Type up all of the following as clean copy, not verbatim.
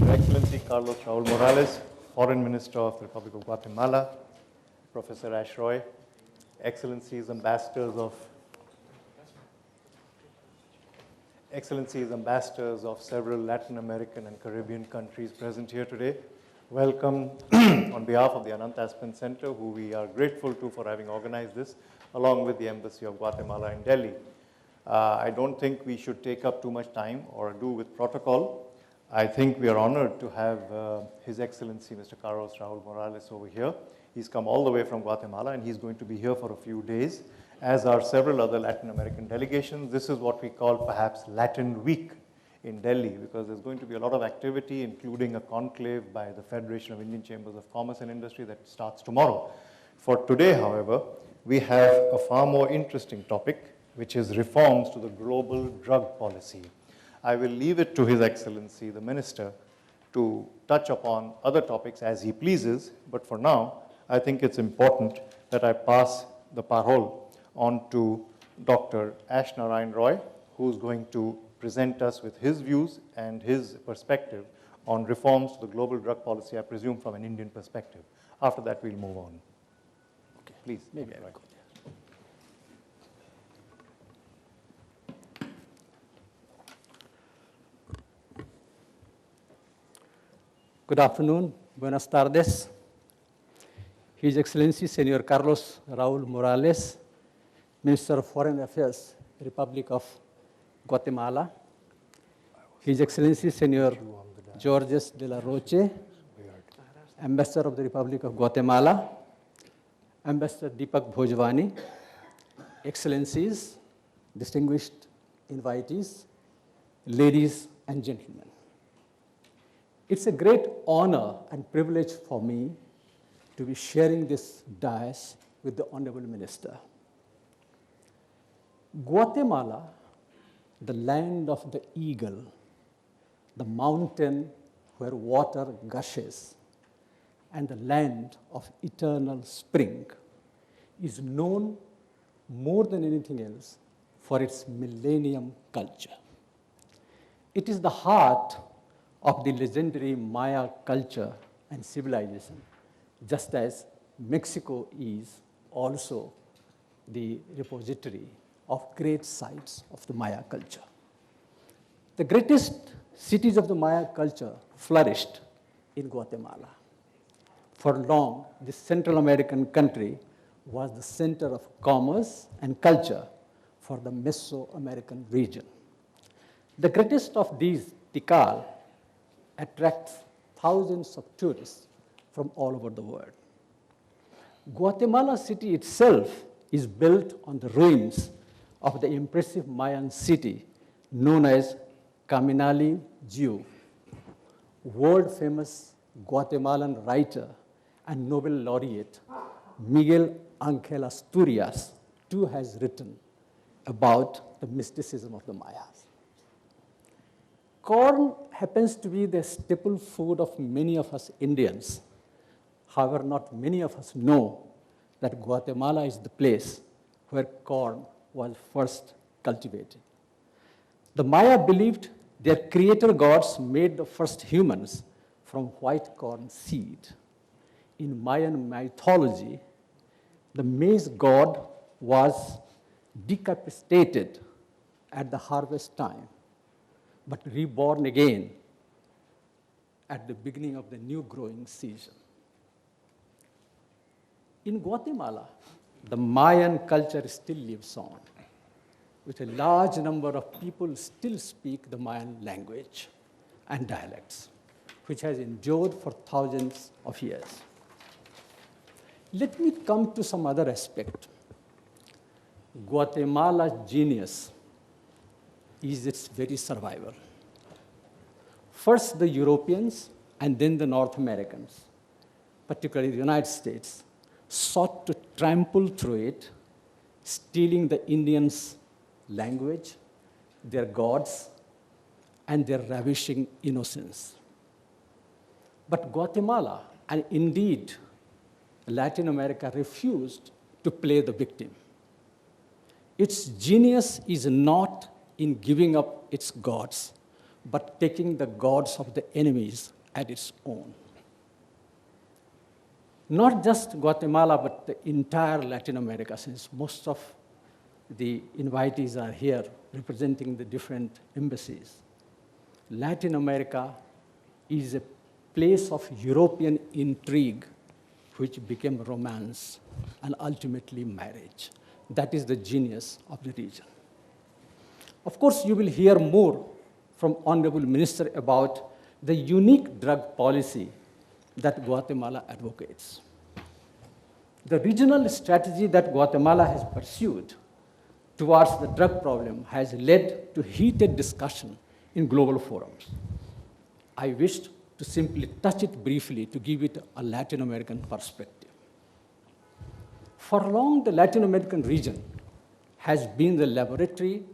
Your Excellency Carlos Raul Morales, Foreign Minister of the Republic of Guatemala, Professor Ash Roy, Excellencies, Ambassadors of several Latin American and Caribbean countries present here today. Welcome on behalf of the Ananta Aspen Center, who we are grateful to for having organized this, along with the Embassy of Guatemala in Delhi. I don't think we should take up too much time or do with protocol. I think we are honored to have His Excellency Mr. Carlos Raul Morales over here. He's come all the way from Guatemala and he's going to be here for a few days, as are several other Latin American delegations. This is what we call perhaps Latin Week in Delhi, because there's going to be a lot of activity, including a conclave by the Federation of Indian Chambers of Commerce and Industry that starts tomorrow. For today, however, we have a far more interesting topic, which is reforms to the global drug policy. I will leave it to His Excellency, the Minister, to touch upon other topics as he pleases, but for now, I think it's important that I pass the parole on to Dr. Ash Narayan Roy, who's going to present us with his views and his perspective on reforms to the global drug policy, I presume from an Indian perspective. After that, we'll move on. Okay, please. Maybe I'll go. Good afternoon, buenas tardes. His Excellency Señor Carlos Raúl Morales, Minister of Foreign Affairs, Republic of Guatemala. His Excellency Señor Georges de la Roche, Ambassador of the Republic of Guatemala. Ambassador Deepak Bhojwani, Excellencies, distinguished invitees, ladies and gentlemen. It's a great honor and privilege for me to be sharing this dais with the Honorable Minister. Guatemala, the land of the eagle, the mountain where water gushes, and the land of eternal spring, is known more than anything else for its millennium culture. It is the heart of the legendary Maya culture and civilization, just as Mexico is also the repository of great sites of the Maya culture. The greatest cities of the Maya culture flourished in Guatemala. For long, this Central American country was the center of commerce and culture for the Mesoamerican region. The greatest of these, Tikal, attracts thousands of tourists from all over the world. Guatemala City itself is built on the ruins of the impressive Mayan city known as Caminali Jiu. World-famous Guatemalan writer and Nobel laureate Miguel Ángel Asturias too has written about the mysticism of the Mayas. Corn happens to be the staple food of many of us Indians. However, not many of us know that Guatemala is the place where corn was first cultivated. The Maya believed their creator gods made the first humans from white corn seed. In Mayan mythology, the maize god was decapitated at the harvest time, but reborn again at the beginning of the new growing season. In Guatemala, the Mayan culture still lives on, with a large number of people still speak the Mayan language and dialects, which has endured for thousands of years. Let me come to some other aspect. Guatemala's genius is its very survival. First, the Europeans and then the North Americans, particularly the United States, sought to trample through it, stealing the Indians' language, their gods, and their ravishing innocence. But Guatemala, and indeed Latin America, refused to play the victim. Its genius is not in giving up its gods, but taking the gods of the enemies at its own. Not just Guatemala, but the entire Latin America, since most of the invitees are here representing the different embassies. Latin America is a place of European intrigue, which became romance and ultimately marriage. That is the genius of the region. Of course, you will hear more from Honorable Minister about the unique drug policy that Guatemala advocates. The regional strategy that Guatemala has pursued towards the drug problem has led to heated discussion in global forums. I wished to simply touch it briefly to give it a Latin American perspective. For long, the Latin American region has been the laboratory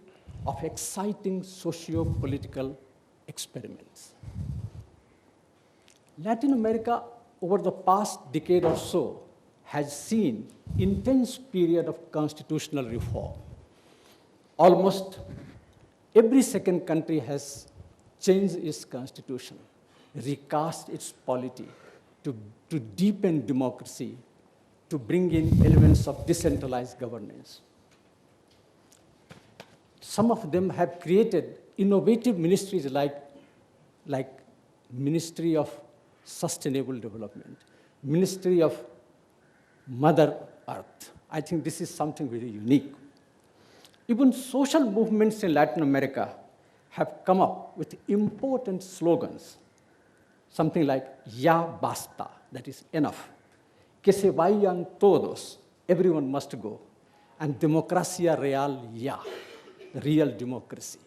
of exciting socio-political experiments. Latin America, over the past decade or so, has seen intense period of constitutional reform. Almost every second country has changed its constitution, recast its polity to deepen democracy, to bring in elements of decentralized governance. Some of them have created innovative ministries like Ministry of Sustainable Development, Ministry of Mother Earth. I think this is something very unique. Even social movements in Latin America have come up with important slogans, something like "Ya basta," that is enough, "Que se vayan todos," everyone must go, and "Democracia real ya," real democracy.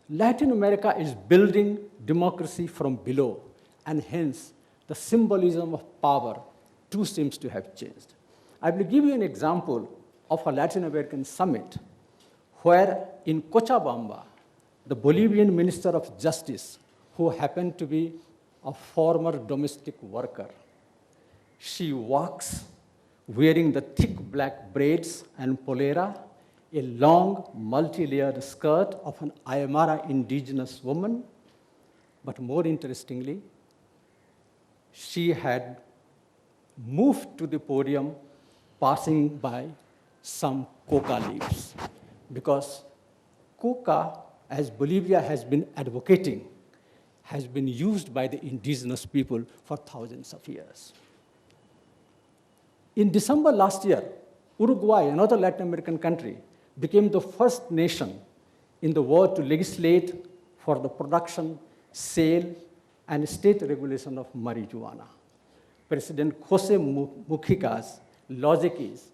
Latin America is building democracy from below, and hence the symbolism of power too seems to have changed. I will give you an example of a Latin American summit where in Cochabamba, the Bolivian Minister of Justice, who happened to be a former domestic worker, she walks wearing the thick black braids and polera, a long multi-layered skirt of an Aymara indigenous woman, but more interestingly, she had moved to the podium passing by some coca leaves, because coca, as Bolivia has been advocating, has been used by the indigenous people for thousands of years. In December last year, Uruguay, another Latin American country, became the first nation in the world to legislate for the production, sale, and state regulation of marijuana. President Jose Mujica's logic is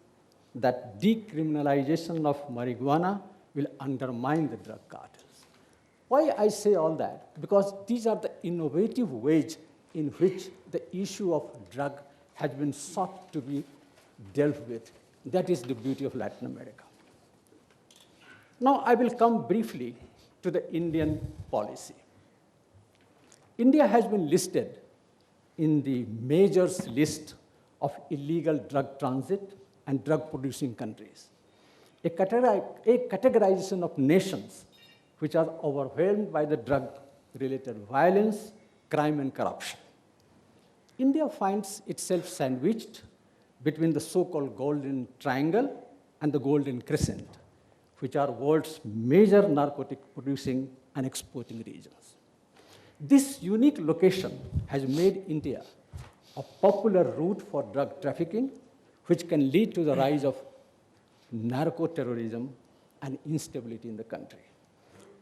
that decriminalization of marijuana will undermine the drug cartels. Why I say all that? Because these are the innovative ways in which the issue of drug has been sought to be dealt with. That is the beauty of Latin America. Now I will come briefly to the Indian policy. India has been listed in the majors list of illegal drug transit and drug-producing countries, a categorization of nations which are overwhelmed by the drug-related violence, crime, and corruption. India finds itself sandwiched between the so-called Golden Triangle and the Golden Crescent, which are world's major narcotic-producing and exporting regions. This unique location has made India a popular route for drug trafficking, which can lead to the rise of narco-terrorism and instability in the country.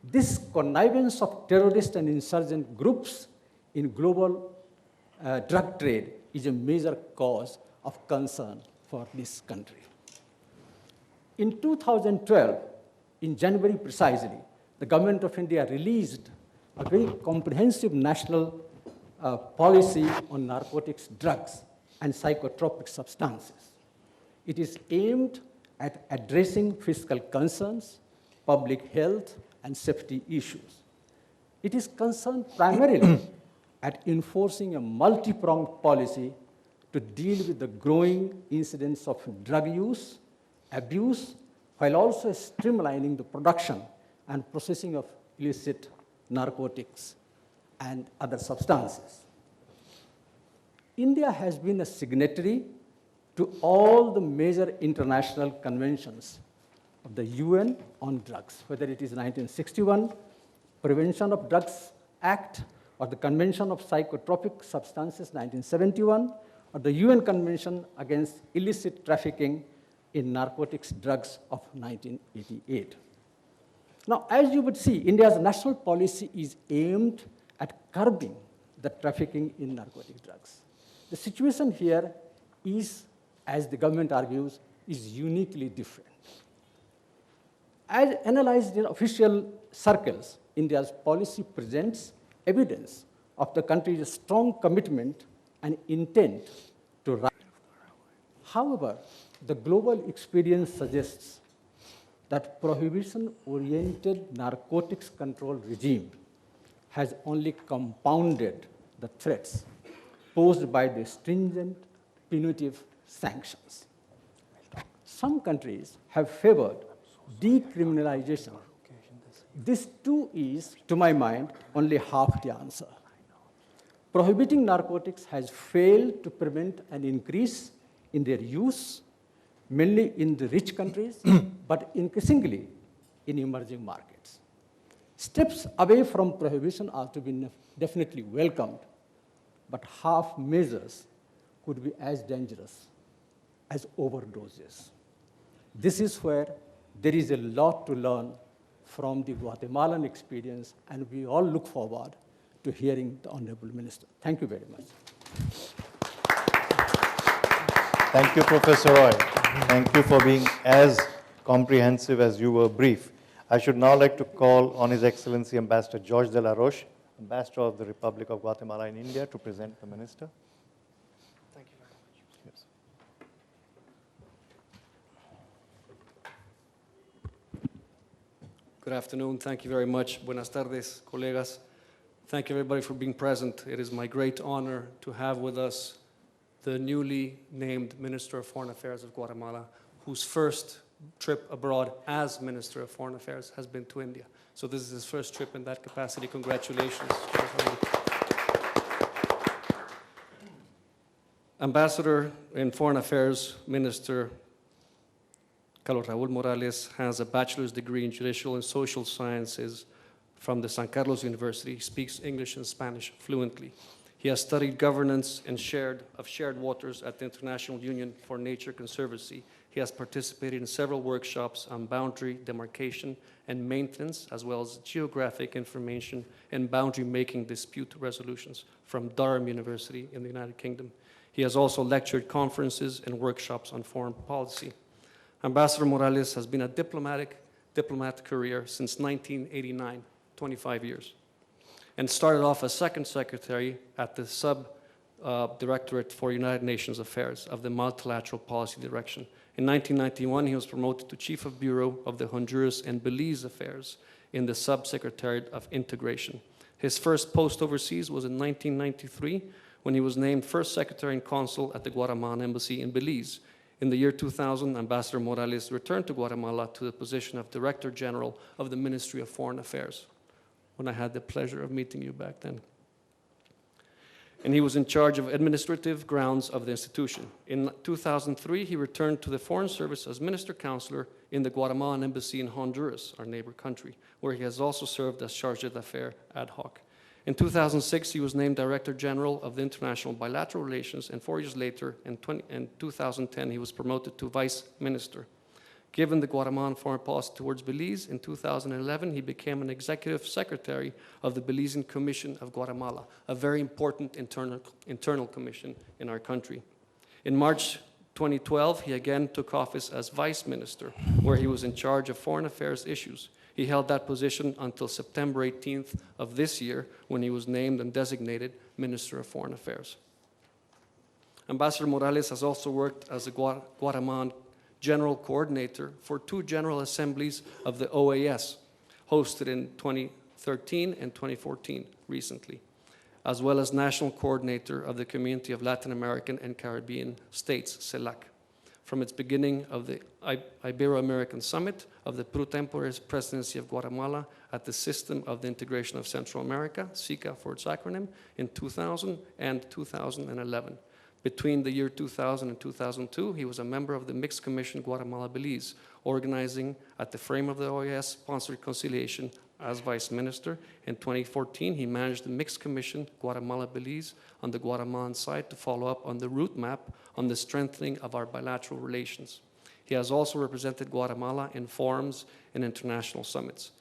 This connivance of terrorist and insurgent groups in global drug trade is a major cause of concern for this country. In 2012, in January precisely, the government of India released a very comprehensive national policy on narcotics, drugs, and psychotropic substances. It is aimed at addressing fiscal concerns, public health, and safety issues. It is concerned primarily at enforcing a multi-pronged policy to deal with the growing incidence of drug use, abuse, while also streamlining the production and processing of illicit narcotics and other substances. India has been a signatory to all the major international conventions of the UN on drugs, whether it is 1961 Prevention of Drugs Act, or the Convention of Psychotropic Substances 1971, or the UN Convention Against Illicit Trafficking in Narcotics Drugs of 1988. Now, as you would see, India's national policy is aimed at curbing the trafficking in narcotic drugs. The situation here is, as the government argues, is uniquely different. As analyzed in official circles, India's policy presents evidence of the country's strong commitment and intent to rise. However, the global experience suggests that prohibition-oriented narcotics control regime has only compounded the threats posed by the stringent punitive sanctions. Some countries have favored decriminalization. This too is, to my mind, only half the answer. Prohibiting narcotics has failed to prevent an increase in their use, mainly in the rich countries, but increasingly in emerging markets. Steps away from prohibition are to be definitely welcomed, but half measures could be as dangerous as overdoses. This is where there is a lot to learn from the Guatemalan experience, and we all look forward to hearing the Honorable Minister. Thank you very much. Thank you, Professor Roy. Thank you for being as comprehensive as you were brief. I should now like to call on His Excellency Ambassador George de la Roche, Ambassador of the Republic of Guatemala in India, to present the Minister. Thank you very much. Yes. Good afternoon. Thank you very much. Buenas tardes, colegas. Thank you, everybody, for being present. It is my great honor to have with us the newly named Minister of Foreign Affairs of Guatemala, whose first trip abroad as Minister of Foreign Affairs has been to India. So this is his first trip in that capacity. Congratulations. Ambassador in Foreign Affairs, Minister Carlos Raúl Morales has a bachelor's degree in Judicial and Social Sciences from the San Carlos University. He speaks English and Spanish fluently. He has studied governance and shared waters at the International Union for Nature Conservancy. He has participated in several workshops on boundary demarcation and maintenance, as well as geographic information and boundary-making dispute resolutions from Durham University in the United Kingdom. He has also lectured conferences and workshops on foreign policy. Ambassador Morales has been a diplomat career since 1989, 25 years, and started off as second secretary at the Sub-Directorate for United Nations Affairs of the Multilateral Policy Direction. In 1991, he was promoted to Chief of Bureau of the Honduras and Belize Affairs in the Sub-Secretariat of Integration. His first post overseas was in 1993, when he was named First Secretary and Consul at the Guatemalan Embassy in Belize. In the year 2000, Ambassador Morales returned to Guatemala to the position of Director General of the Ministry of Foreign Affairs, when I had the pleasure of meeting you back then. And he was in charge of administrative grounds of the institution. In 2003, he returned to the Foreign Service as Minister Counselor in the Guatemalan Embassy in Honduras, our neighbor country, where he has also served as Chargé d'Affaires ad hoc. In 2006, he was named Director General of the International Bilateral Relations, and 4 years later, in 2010, he was promoted to Vice Minister. Given the Guatemalan foreign policy towards Belize, in 2011, he became an Executive Secretary of the Belizean Commission of Guatemala, a very important internal commission in our country. In March 2012, he again took office as Vice Minister, where he was in charge of foreign affairs issues. He held that position until September 18th of this year, when he was named and designated Minister of Foreign Affairs. Ambassador Morales has also worked as a Guatemalan General Coordinator for 2 General Assemblies of the OAS, hosted in 2013 and 2014 recently, as well as National Coordinator of the Community of Latin American and Caribbean States, CELAC. from its beginning of the Ibero-American Summit of the pro tempore presidency of Guatemala at the System of the Integration of Central America, SICA for its acronym, in 2000 and 2011. Between the year 2000 and 2002, he was a member of the Mixed Commission Guatemala-Belize, organizing at the frame of the OAS-sponsored conciliation as vice minister. In 2014, he managed the Mixed Commission Guatemala-Belize on the Guatemalan side to follow up on the route map on the strengthening of our bilateral relations. He has also represented Guatemala in forums and international summits.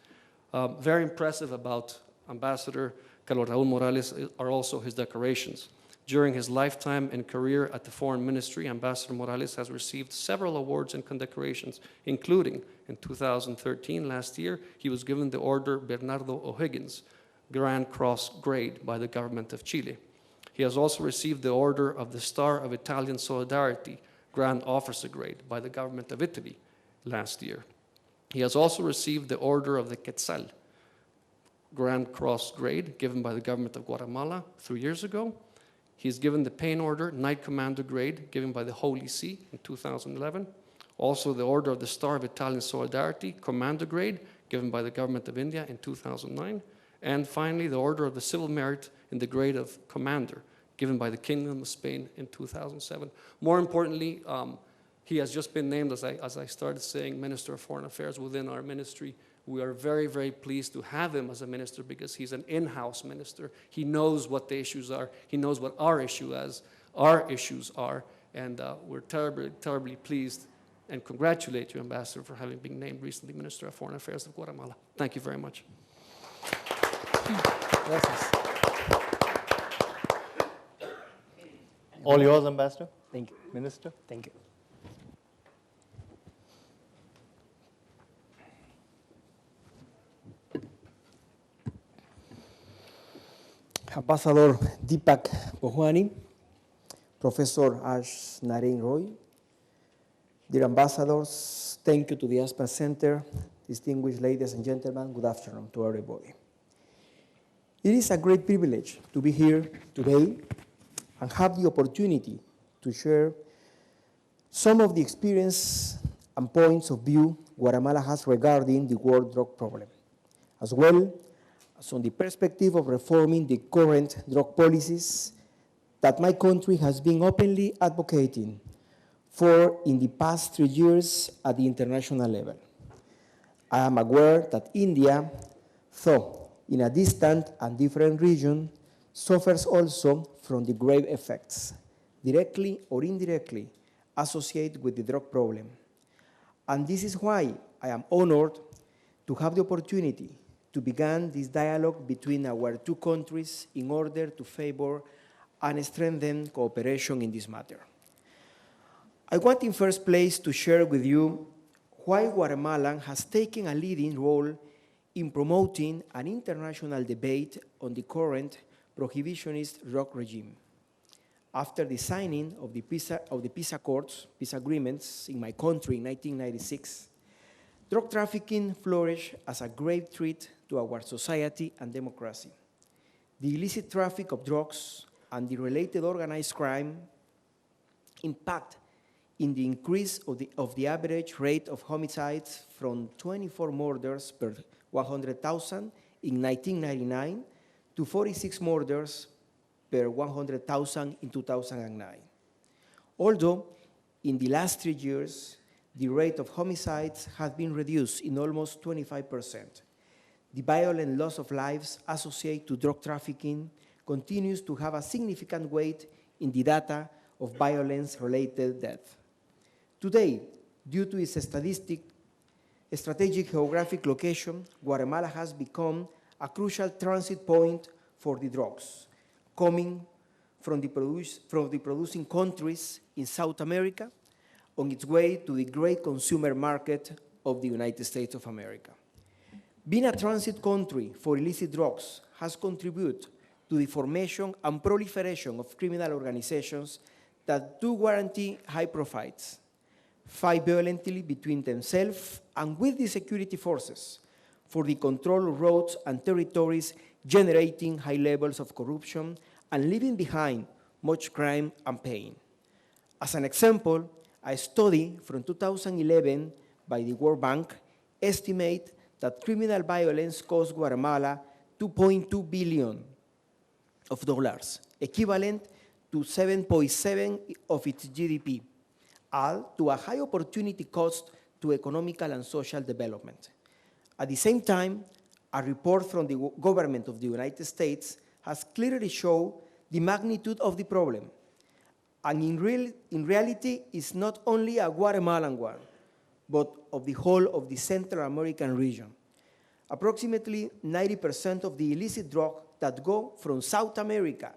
Very impressive about Ambassador Carlos Raúl Morales are also his decorations. During his lifetime and career at the Foreign Ministry, Ambassador Morales has received several awards and condecorations, including in 2013, last year, he was given the Order Bernardo O'Higgins, Grand Cross grade by the government of Chile. He has also received the Order of the Star of Italian Solidarity, Grand Officer grade by the government of Italy last year. He has also received the Order of the Quetzal, Grand Cross grade given by the government of Guatemala 3 years ago. He is given the Pain Order, Knight Commander grade, given by the Holy See in 2011. Also the Order of the Star of Italian Solidarity, Commander grade, given by the government of India in 2009. And finally, the Order of the Civil Merit in the grade of Commander, given by the Kingdom of Spain in 2007. More importantly, he has just been named, as I started saying, Minister of Foreign Affairs within our ministry. We are very, very pleased to have him as a minister because he's an in-house minister. He knows what the issues are. He knows what our issues are. And we're terribly, terribly pleased and congratulate you, Ambassador, for having been named recently Minister of Foreign Affairs of Guatemala. Thank you very much. Gracias. All yours, Ambassador. Thank you. Minister. Thank you. Ambassador Deepak Bohwani, Professor Ash Naren Roy, dear ambassadors, thank you to the Aspen Center, distinguished ladies and gentlemen, good afternoon to everybody. It is a great privilege to be here today and have the opportunity to share some of the experience and points of view Guatemala has regarding the world drug problem, as well as on the perspective of reforming the current drug policies that my country has been openly advocating for in the past 3 years at the international level. I am aware that India, though in a distant and different region, suffers also from the grave effects, directly or indirectly, associated with the drug problem. And this is why I am honored to have the opportunity to begin this dialogue between our two countries in order to favor and strengthen cooperation in this matter. I want in first place to share with you why Guatemala has taken a leading role in promoting an international debate on the current prohibitionist drug regime. After the signing of the peace accords, peace agreements in my country in 1996, drug trafficking flourished as a grave threat to our society and democracy. The illicit traffic of drugs and the related organized crime impact in the increase of the average rate of homicides from 24 murders per 100,000 in 1999 to 46 murders per 100,000 in 2009. Although in the last 3 years, the rate of homicides has been reduced in almost 25%. The violent loss of lives associated to drug trafficking continues to have a significant weight in the data of violence-related death. Today, due to its strategic geographic location, Guatemala has become a crucial transit point for the drugs, coming from the producing countries in South America on its way to the great consumer market of the United States of America. Being a transit country for illicit drugs has contributed to the formation and proliferation of criminal organizations that do guarantee high profits, fight violently between themselves and with the security forces for the control of roads and territories, generating high levels of corruption and leaving behind much crime and pain. As an example, A study from 2011 by the World Bank estimates that criminal violence cost Guatemala $2.2 billion, equivalent to 7.7% of its GDP, add to a high opportunity cost to economical and social development. At the same time, a report from the government of the United States has clearly shown the magnitude of the problem. And in reality, it's not only a Guatemalan one, but of the whole of the Central American region. Approximately 90% of the illicit drugs that go from South America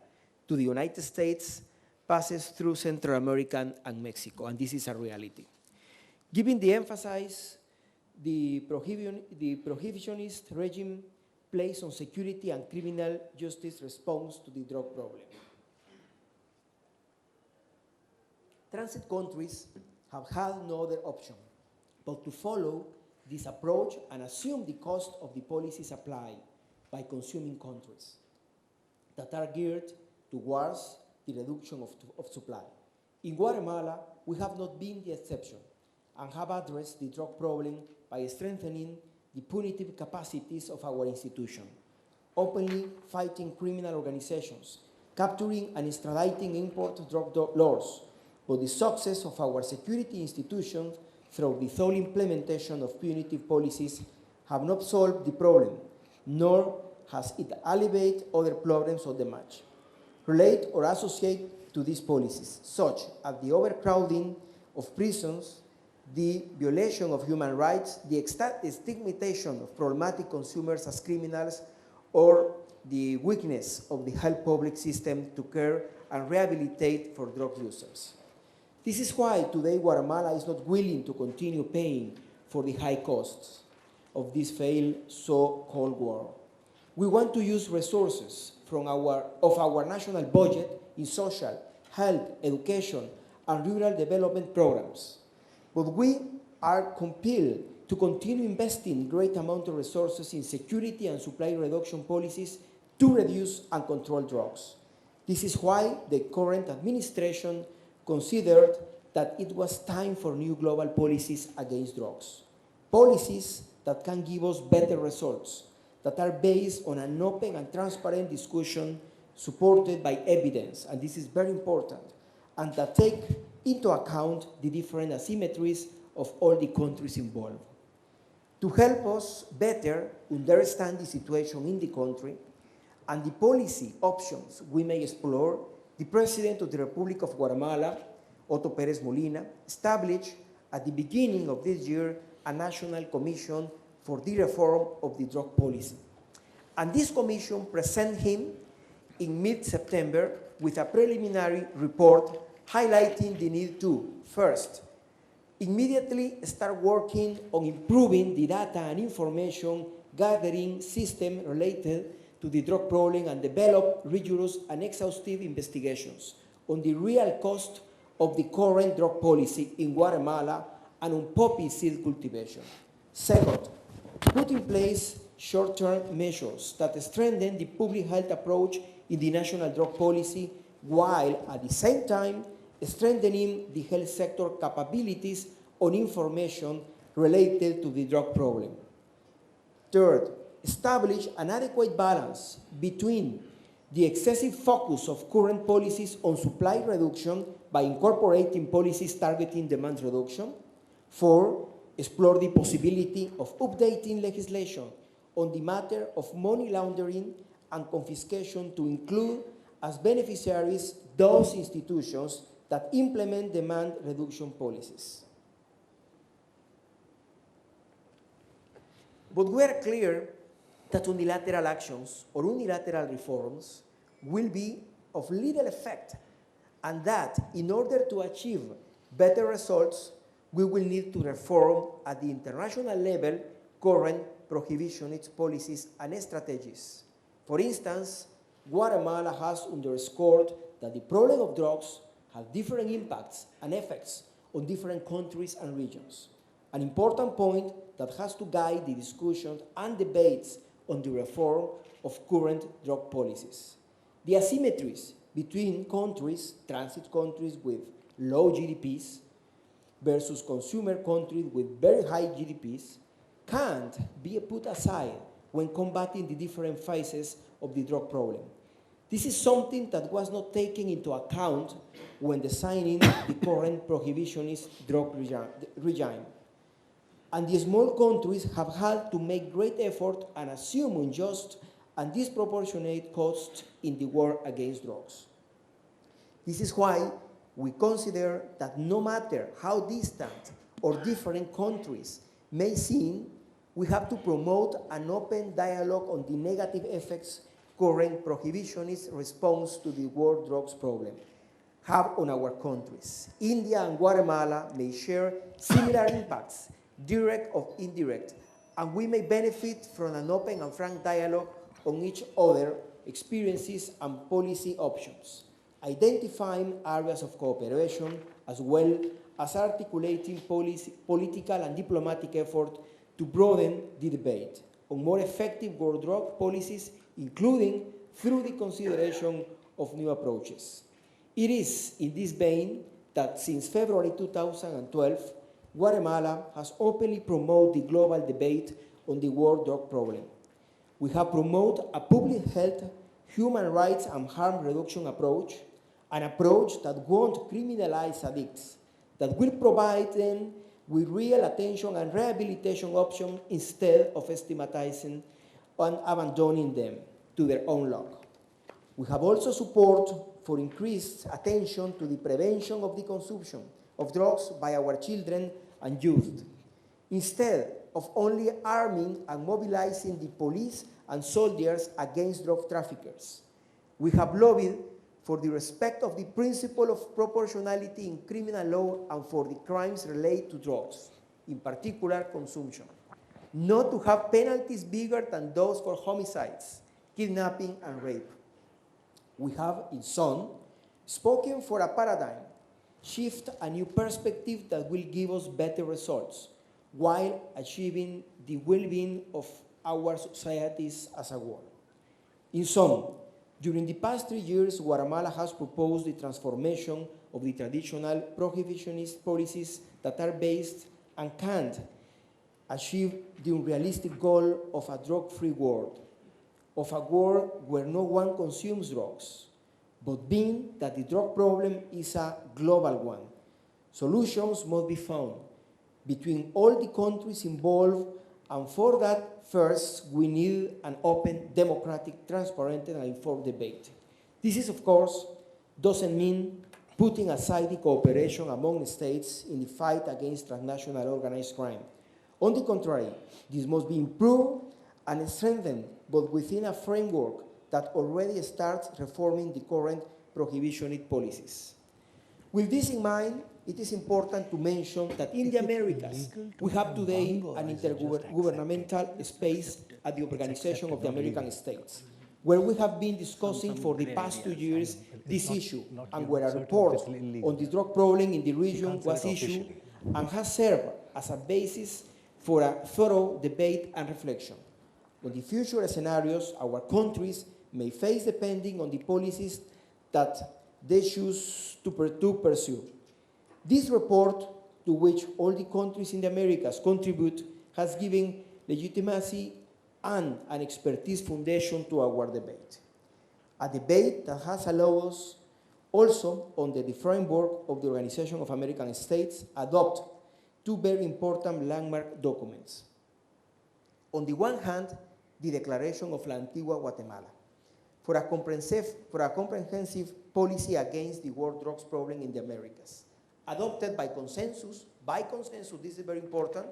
to the United States passes through Central America and Mexico, and this is a reality. Given the emphasis the prohibitionist regime placed on security and criminal justice response to the drug problem. Transit countries have had no other option but to follow this approach and assume the cost of the policies applied by consuming countries that are geared towards the reduction of supply. In Guatemala, we have not been the exception and have addressed the drug problem by strengthening the punitive capacities of our institution, openly fighting criminal organizations, capturing and extraditing import drug lords, but the success of our security institutions through the thorough implementation of punitive policies have not solved the problem, nor has it alleviated other problems of the match. Relate or associate to these policies, such as the overcrowding of prisons, the violation of human rights, the stigmatization of problematic consumers as criminals, or the weakness of the health public system to care and rehabilitate for drug users. This is why today Guatemala is not willing to continue paying for the high costs of this failed so-called war. We want to use resources from our national budget in social, health, education, and rural development programs. But we are compelled to continue investing great amount of resources in security and supply reduction policies to reduce and control drugs. This is why the current administration considered that it was time for new global policies against drugs. Policies that can give us better results, that are based on an open and transparent discussion supported by evidence, and this is very important, and that take into account the different asymmetries of all the countries involved. To help us better understand the situation in the country and the policy options we may explore, the President of the Republic of Guatemala, Otto Pérez Molina, established at the beginning of this year a National Commission for the Reform of the Drug Policy. And this commission presented him in mid-September with a preliminary report highlighting the need to, first, immediately start working on improving the data and information gathering system related to the drug problem and develop rigorous and exhaustive investigations on the real cost of the current drug policy in Guatemala and on poppy seed cultivation. Second, put in place short-term measures that strengthen the public health approach in the national drug policy, while at the same time strengthening the health sector capabilities on information related to the drug problem. Third, establish an adequate balance between the excessive focus of current policies on supply reduction by incorporating policies targeting demand reduction. Four, explore the possibility of updating legislation on the matter of money laundering and confiscation to include as beneficiaries those institutions that implement demand reduction policies. But we are clear that unilateral actions or unilateral reforms will be of little effect, and that in order to achieve better results, we will need to reform at the international level current prohibitionist policies and strategies. For instance, Guatemala has underscored that the problem of drugs has different impacts and effects on different countries and regions. An important point that has to guide the discussions and debates on the reform of current drug policies. The asymmetries between countries, transit countries with low GDPs, versus consumer countries with very high GDPs can't be put aside when combating the different phases of the drug problem. This is something that was not taken into account when designing the current prohibitionist drug regime. And the small countries have had to make great effort and assume unjust and disproportionate costs in the war against drugs. This is why we consider that no matter how distant or different countries may seem, we have to promote an open dialogue on the negative effects current prohibitionist response to the war drugs problem have on our countries. India and Guatemala may share similar impacts, direct or indirect, and we may benefit from an open and frank dialogue on each other's experiences and policy options, identifying areas of cooperation as well as articulating political and diplomatic effort to broaden the debate on more effective war drug policies, including through the consideration of new approaches. It is in this vein that since February 2012, Guatemala has openly promoted the global debate on the war drug problem. We have promoted a public health, human rights, and harm reduction approach, an approach that won't criminalize addicts, that will provide them with real attention and rehabilitation options instead of stigmatizing and abandoning them to their own luck. We have also support for increased attention to the prevention of the consumption of drugs by our children and youth, instead of only arming and mobilizing the police and soldiers against drug traffickers. We have lobbied for the respect of the principle of proportionality in criminal law and for the crimes related to drugs, in particular consumption, not to have penalties bigger than those for homicides, kidnapping, and rape. We have, in sum, spoken for a paradigm shift, a new perspective that will give us better results while achieving the well-being of our societies as a whole. In sum, during the past 3 years, Guatemala has proposed the transformation of the traditional prohibitionist policies that are based and can't achieve the unrealistic goal of a drug-free world, of a world where no one consumes drugs, but being that the drug problem is a global one. Solutions must be found between all the countries involved, and for that, first, we need an open, democratic, transparent, and informed debate. This is, of course, doesn't mean putting aside the cooperation among states in the fight against transnational organized crime. On the contrary, this must be improved and strengthened, but within a framework that already starts reforming the current prohibitionist policies. With this in mind, it is important to mention that in the Americas, we have today an intergovernmental space at the Organization of the American States, where we have been discussing for the past 2 years this issue, and where a report on the drug problem in the region was issued and has served as a basis for a thorough debate and reflection on the future scenarios our countries may face depending on the policies that they choose to pursue. This report, to which all the countries in the Americas contribute, has given legitimacy and an expertise foundation to our debate. A debate that has allowed us also, under the framework of the Organization of American States, adopt 2 very important landmark documents. On the one hand, the Declaration of La Antigua Guatemala, for a comprehensive policy against the war drugs problem in the Americas, adopted by consensus, this is very important,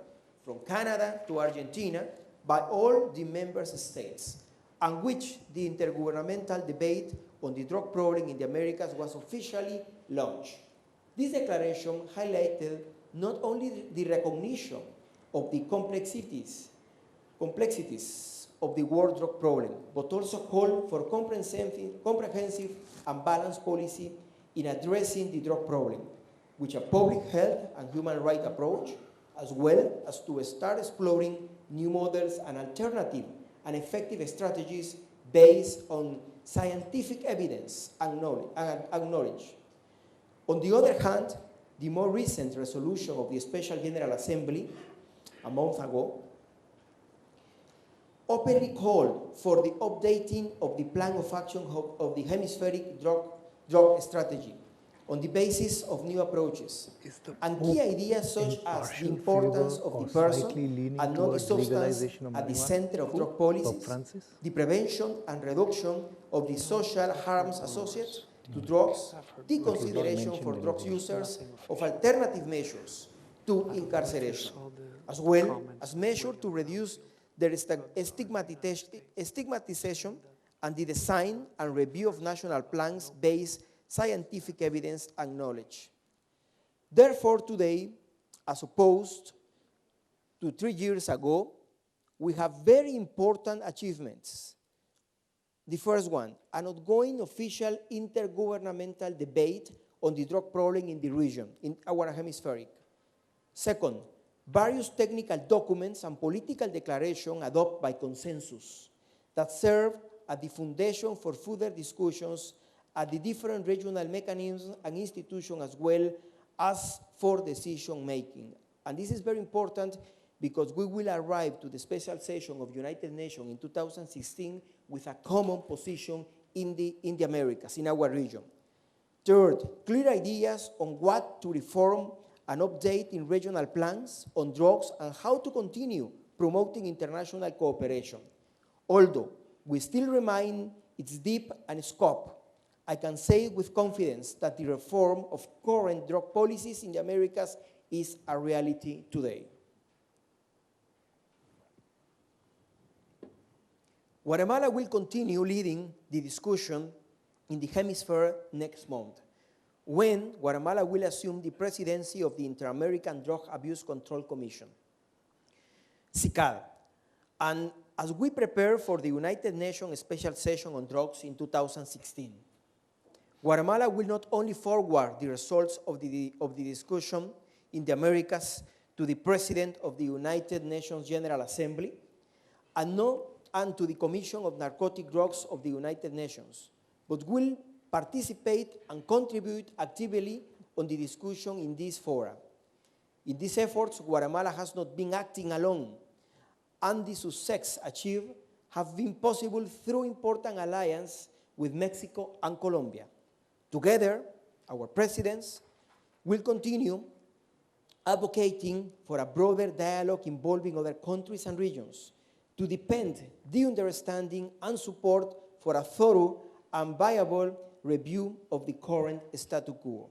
from Canada to Argentina, by all the member states, and which the intergovernmental debate on the drug problem in the Americas was officially launched. This declaration highlighted not only the recognition of the complexities of the war drug problem, but also called for comprehensive and balanced policy in addressing the drug problem, with a public health and human rights approach, as well as to start exploring new models and alternative and effective strategies based on scientific evidence and knowledge. On the other hand, the more recent resolution of the Special General Assembly a month ago openly called for the updating of the plan of action of the hemispheric drug strategy on the basis of new approaches and key ideas such as the importance of the person and not the substance at the center of drug policies, the prevention and reduction of the social harms associated to drugs, the consideration for drug users of alternative measures to incarceration, as well as measures to reduce their stigmatization and the design and review of national plans based scientific evidence and knowledge. Therefore, today, as opposed to 3 years ago, we have very important achievements. The first one, an ongoing official intergovernmental debate on the drug problem in the region, in our hemispheric. Second, various technical documents and political declarations adopted by consensus that serve as the foundation for further discussions at the different regional mechanisms and institutions as well as for decision making. And this is very important because we will arrive to the special session of United Nations in 2016 with a common position in the Americas, in our region. Third, clear ideas on what to reform and update in regional plans on drugs and how to continue promoting international cooperation. Although we still remain its deep and scope, I can say with confidence that the reform of current drug policies in the Americas is a reality today. Guatemala will continue leading the discussion in the hemisphere next month, when Guatemala will assume the presidency of the Inter-American Drug Abuse Control Commission, CICAD, and as we prepare for the United Nations Special Session on Drugs in 2016. Guatemala will not only forward the results of the discussion in the Americas to the President of the United Nations General Assembly and to the Commission of Narcotic Drugs of the United Nations, but will participate and contribute actively on the discussion in these fora. In these efforts, Guatemala has not been acting alone, and the success achieved have been possible through important alliance with Mexico and Colombia. Together, our presidents will continue advocating for a broader dialogue involving other countries and regions to deepen the understanding and support for a thorough and viable review of the current status quo.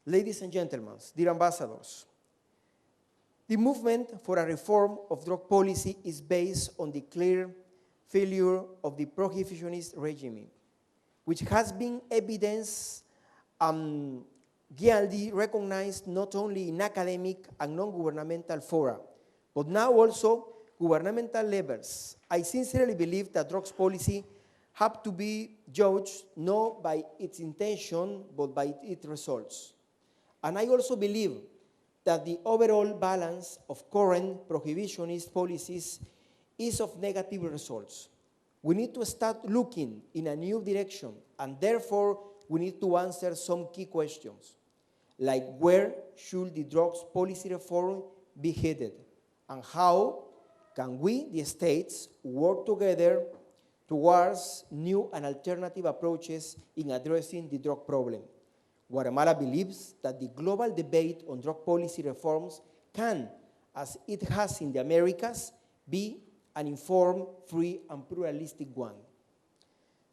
Ladies and gentlemen, dear ambassadors, the movement for a reform of drug policy is based on the clear failure of the prohibitionist regime, which has been evidenced and widely recognized not only in academic and non-governmental fora, but now also governmental levels. I sincerely believe that drugs policy have to be judged not by its intention, but by its results. And I also believe that the overall balance of current prohibitionist policies is of negative results. We need to start looking in a new direction, and therefore we need to answer some key questions, like where should the drugs policy reform be headed, and how can we, the states, work together towards new and alternative approaches in addressing the drug problem. Guatemala believes that the global debate on drug policy reforms can, as it has in the Americas, be an informed, free, and pluralistic one.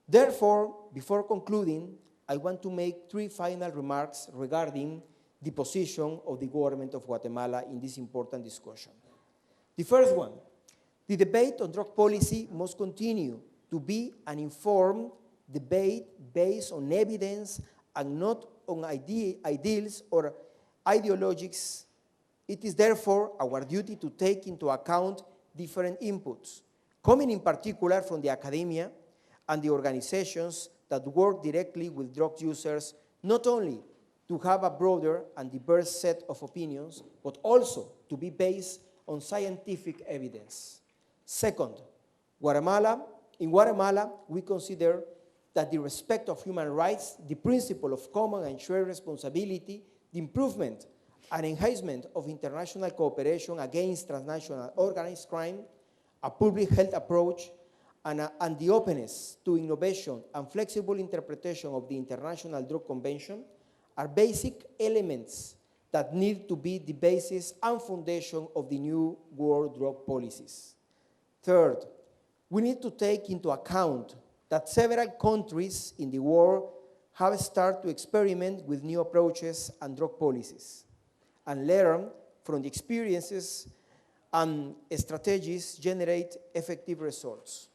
Therefore, before concluding, I want to make 3 final remarks regarding the position of the government of Guatemala in this important discussion. The first one, the debate on drug policy must continue to be an informed debate based on evidence and not on ideals or ideologies. It is therefore our duty to take into account different inputs, coming in particular from the academia and the organizations that work directly with drug users, not only to have a broader and diverse set of opinions, but also to be based on scientific evidence. Second, in Guatemala, we consider that the respect of human rights, the principle of common and shared responsibility, the improvement and enhancement of international cooperation against transnational organized crime, a public health approach, and the openness to innovation and flexible interpretation of the International Drug Convention are basic elements that need to be the basis and foundation of the new world drug policies. Third, we need to take into account that several countries in the world have started to experiment with new approaches and drug policies and learn from the experiences and strategies generate effective results.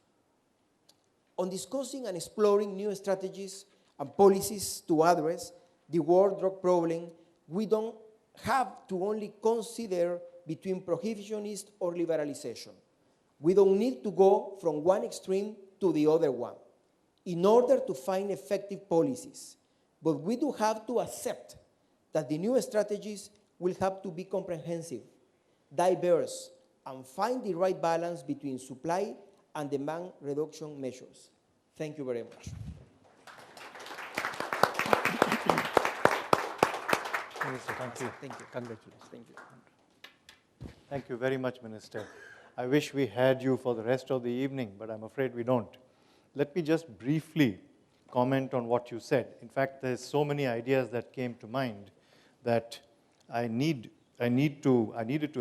On discussing and exploring new strategies and policies to address the world drug problem, we don't have to only consider between prohibitionist or liberalization. We don't need to go from one extreme to the other one in order to find effective policies, but we do have to accept that the new strategies will have to be comprehensive, diverse, and find the right balance between supply and demand reduction measures. Thank you very much. Minister, thank you. Thank you. Congratulations. Thank you. Thank you very much, Minister. I wish we had you for the rest of the evening, but I'm afraid we don't. Let me just briefly comment on what you said. In fact, there's so many ideas that came to mind that I needed to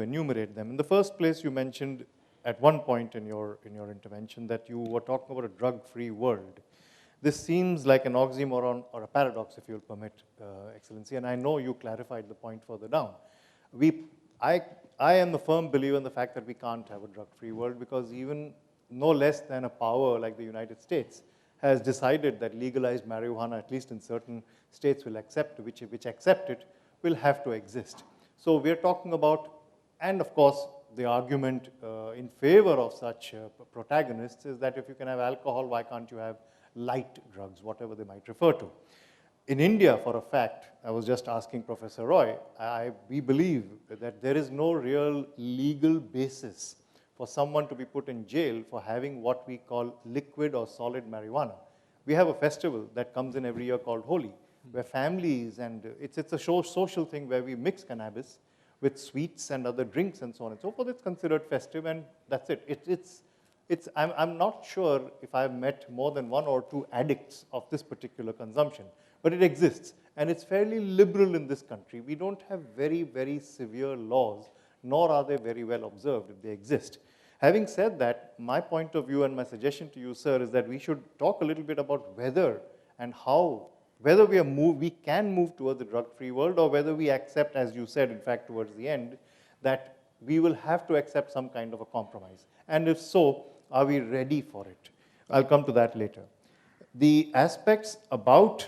enumerate them. In the first place, you mentioned at one point in your intervention that you were talking about a drug-free world. This seems like an oxymoron or a paradox, if you'll permit, Excellency, and I know you clarified the point further down. I am a firm believer in the fact that we can't have a drug-free world because even no less than a power like the United States has decided that legalized marijuana, at least in certain states will accept, which accept it, will have to exist. So we're talking about, and of course, the argument in favor of such protagonists is that if you can have alcohol, why can't you have light drugs, whatever they might refer to. In India, for a fact, I was just asking Professor Roy, we believe that there is no real legal basis for someone to be put in jail for having what we call liquid or solid marijuana. We have a festival that comes in every year called Holi, where families, and it's a social thing where we mix cannabis with sweets and other drinks and so on and so forth. It's considered festive, and that's it. I'm not sure if I've met more than one or two addicts of this particular consumption, but it exists, and it's fairly liberal in this country. We don't have very, very severe laws, nor are they very well observed if they exist. Having said that, my point of view and my suggestion to you, sir, is that we should talk a little bit about whether and how, whether we can move towards a drug-free world, or whether we accept, as you said, in fact, towards the end, that we will have to accept some kind of a compromise. And if so, are we ready for it? I'll come to that later. The aspects about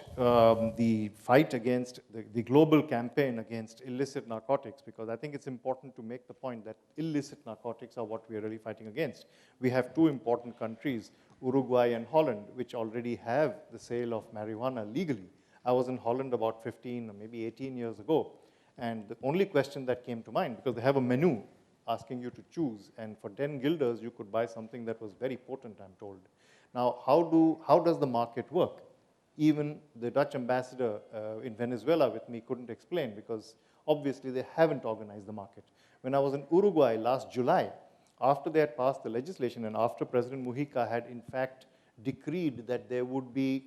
the fight against, the global campaign against illicit narcotics, because I think it's important to make the point that illicit narcotics are what we are really fighting against. We have two important countries, Uruguay and Holland, which already have the sale of marijuana legally. I was in Holland about 15 or maybe 18 years ago, and the only question that came to mind, because they have a menu asking you to choose, and for 10 guilders you could buy something that was very potent, I'm told. Now, how does the market work? Even the Dutch ambassador in Venezuela with me couldn't explain, because obviously they haven't organized the market. When I was in Uruguay last July, after they had passed the legislation and after President Mujica had in fact decreed that there would be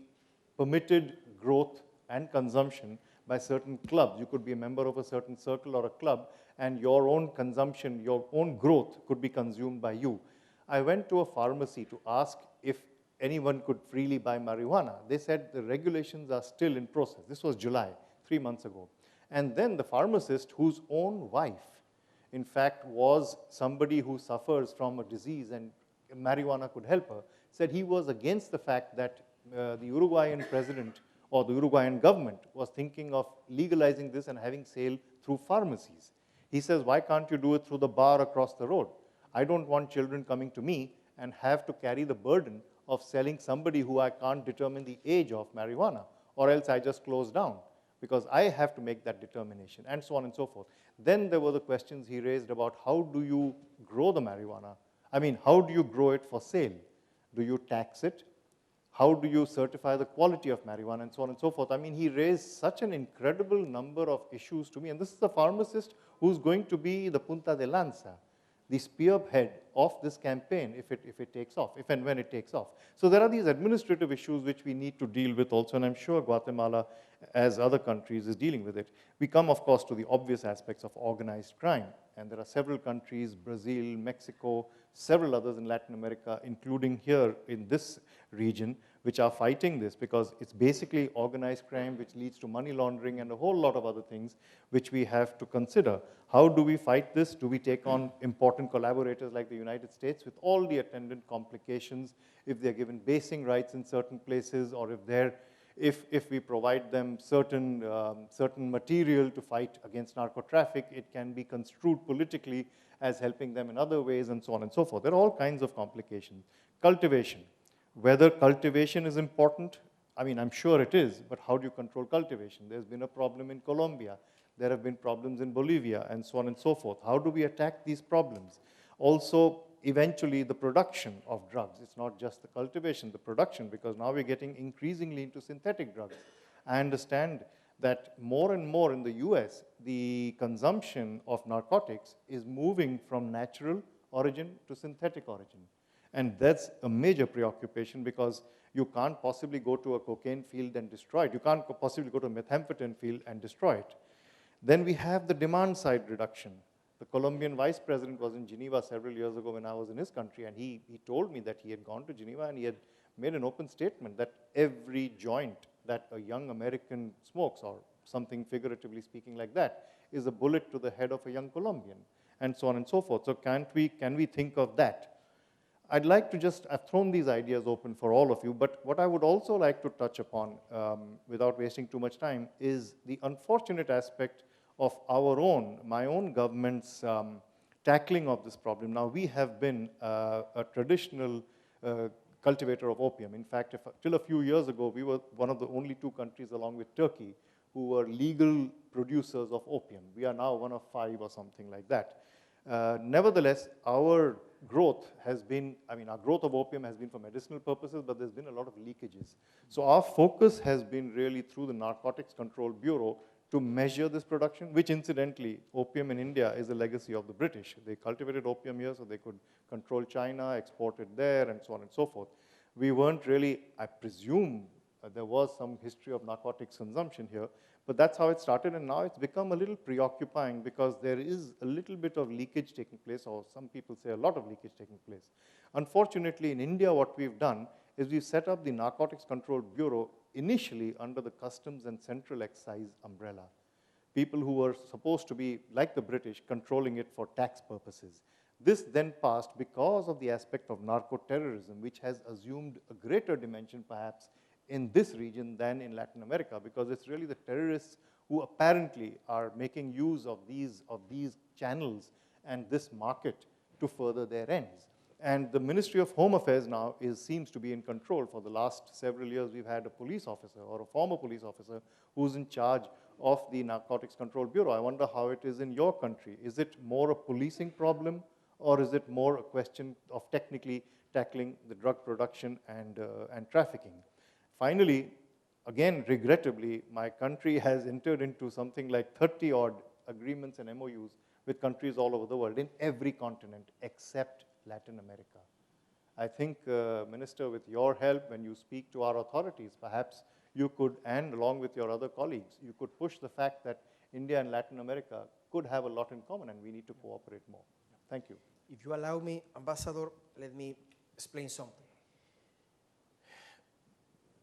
permitted growth and consumption by certain clubs. You could be a member of a certain circle or a club, and your own consumption, your own growth could be consumed by you. I went to a pharmacy to ask if anyone could freely buy marijuana. They said the regulations are still in process. This was July, 3 months ago. And then the pharmacist, whose own wife, in fact, was somebody who suffers from a disease and marijuana could help her, said he was against the fact that the Uruguayan president or the Uruguayan government was thinking of legalizing this and having sale through pharmacies. He says, why can't you do it through the bar across the road? I don't want children coming to me and have to carry the burden of selling somebody who I can't determine the age of marijuana, or else I just close down, because I have to make that determination, and so on and so forth. Then there were the questions he raised about how do you grow the marijuana? I mean, how do you grow it for sale? Do you tax it? How do you certify the quality of marijuana, and so on and so forth? I mean, he raised such an incredible number of issues to me, and this is a pharmacist who's going to be the punta de lanza, the spearhead of this campaign if it takes off, if and when it takes off. So there are these administrative issues which we need to deal with also, and I'm sure Guatemala, as other countries, is dealing with it. We come, of course, to the obvious aspects of organized crime, and there are several countries, Brazil, Mexico, several others in Latin America, including here in this region, which are fighting this because it's basically organized crime which leads to money laundering and a whole lot of other things which we have to consider. How do we fight this? Do we take on important collaborators like the United States with all the attendant complications if they're given basing rights in certain places, or if we provide them certain material to fight against narco-traffic, it can be construed politically as helping them in other ways, and so on and so forth. There are all kinds of complications. Cultivation. Whether cultivation is important, I mean, I'm sure it is, but how do you control cultivation? There's been a problem in Colombia. There have been problems in Bolivia, and so on and so forth. How do we attack these problems? Also, eventually, the production of drugs. It's not just the cultivation, the production, because now we're getting increasingly into synthetic drugs. I understand that more and more in the US, the consumption of narcotics is moving from natural origin to synthetic origin. And that's a major preoccupation because you can't possibly go to a cocaine field and destroy it. You can't possibly go to a methamphetamine field and destroy it. Then we have the demand side reduction. The Colombian vice president was in Geneva several years ago when I was in his country, and he told me that he had gone to Geneva and he had made an open statement that every joint that a young American smokes, or something figuratively speaking like that, is a bullet to the head of a young Colombian, and so on and so forth. So can we think of that? I'd like to I've thrown these ideas open for all of you, but what I would also like to touch upon, without wasting too much time, is the unfortunate aspect of my own government's tackling of this problem. Now, we have been a traditional cultivator of opium. In fact, till a few years ago, we were one of the only two countries, along with Turkey, who were legal producers of opium. We are now one of 5 or something like that. Nevertheless, our growth our growth of opium has been for medicinal purposes, but there's been a lot of leakages. So our focus has been really through the Narcotics Control Bureau to measure this production, which incidentally, opium in India is a legacy of the British. They cultivated opium here so they could control China, export it there, and so on and so forth. We weren't really, I presume, there was some history of narcotics consumption here, but that's how it started, and now it's become a little preoccupying because there is a little bit of leakage taking place, or some people say a lot of leakage taking place. Unfortunately, in India, what we've done is we've set up the Narcotics Control Bureau initially under the Customs and Central Excise umbrella. People who were supposed to be, like the British, controlling it for tax purposes. This then passed because of the aspect of narco-terrorism, which has assumed a greater dimension, perhaps, in this region than in Latin America, because it's really the terrorists who apparently are making use of these channels and this market to further their ends. And the Ministry of Home Affairs now seems to be in control. For the last several years, we've had a police officer or a former police officer who's in charge of the Narcotics Control Bureau. I wonder how it is in your country. Is it more a policing problem, or is it more a question of technically tackling the drug production and trafficking? Finally, again, regrettably, my country has entered into something like 30-odd agreements and MOUs with countries all over the world, in every continent except Latin America. I think, Minister, with your help, when you speak to our authorities, perhaps you could, and along with your other colleagues, you could push the fact that India and Latin America could have a lot in common, and we need to cooperate more. Thank you. If you allow me, Ambassador, let me explain something.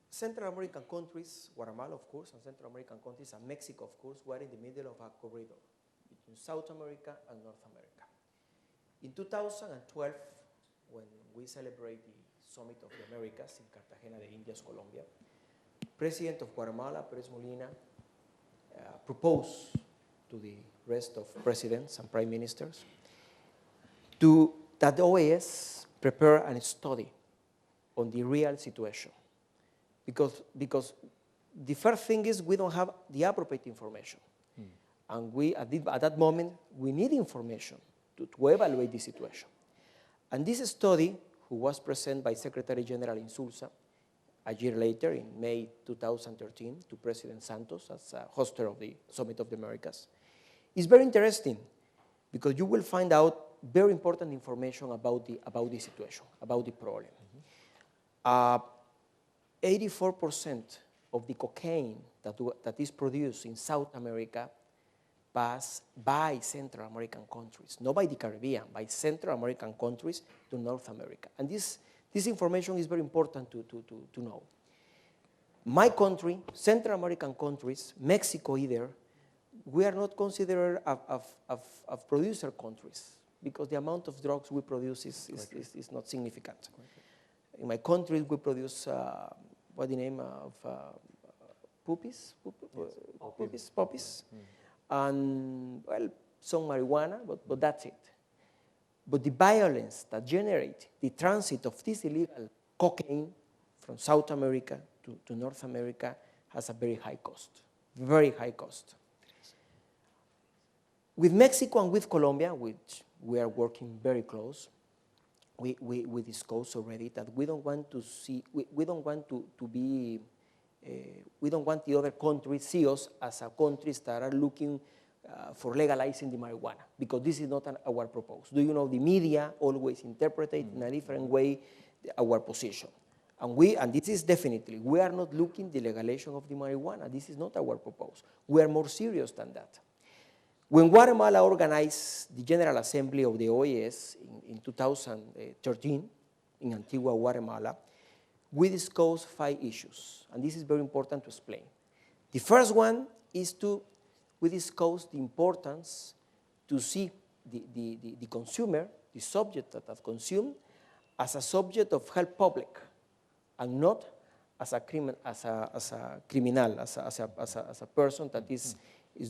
Central American countries, Guatemala, of course, and Central American countries, and Mexico, of course, were in the middle of a corridor between South America and North America. In 2012, when we celebrate the Summit of the Americas in Cartagena de Indias, Colombia, President of Guatemala, Pérez Molina, proposed to the rest of presidents and prime ministers that the OAS prepare a study on the real situation. Because the first thing is we don't have the appropriate information. And we, at that moment, we need information to evaluate the situation. And this study, who was presented by Secretary General Insulza, a year later, in May 2013, to President Santos as a hoster of the Summit of the Americas. It's very interesting because you will find out very important information about the situation, about the problem. 84% of the cocaine that is produced in South America pass by Central American countries, not by the Caribbean, by Central American countries to North America. And this information is very important to know. My country, Central American countries, Mexico either, we are not considered of producer countries because the amount of drugs we produce is not significant. In my country, we produce, what's the name of poppies? Poppies. And, well, some marijuana, but that's it. But the violence that generates the transit of this illegal cocaine from South America to North America has a very high cost, very high cost. With Mexico and with Colombia, which we are working very close, we discussed already that we don't want to see, we don't want to be, we don't want the other countries see us as a countries that are looking for legalizing the marijuana, because this is not our proposal. Do you know, the media always interpreted in a different way our position. And this is definitely, we are not looking the legalization of the marijuana. This is not our proposal. We are more serious than that. When Guatemala organized the General Assembly of the OAS in 2013 in Antigua, Guatemala, we discussed 5 issues, and this is very important to explain. The first one is we discussed the importance to see the consumer, the subject that has consumed, as a subject of health public, and not as a criminal, as a person that is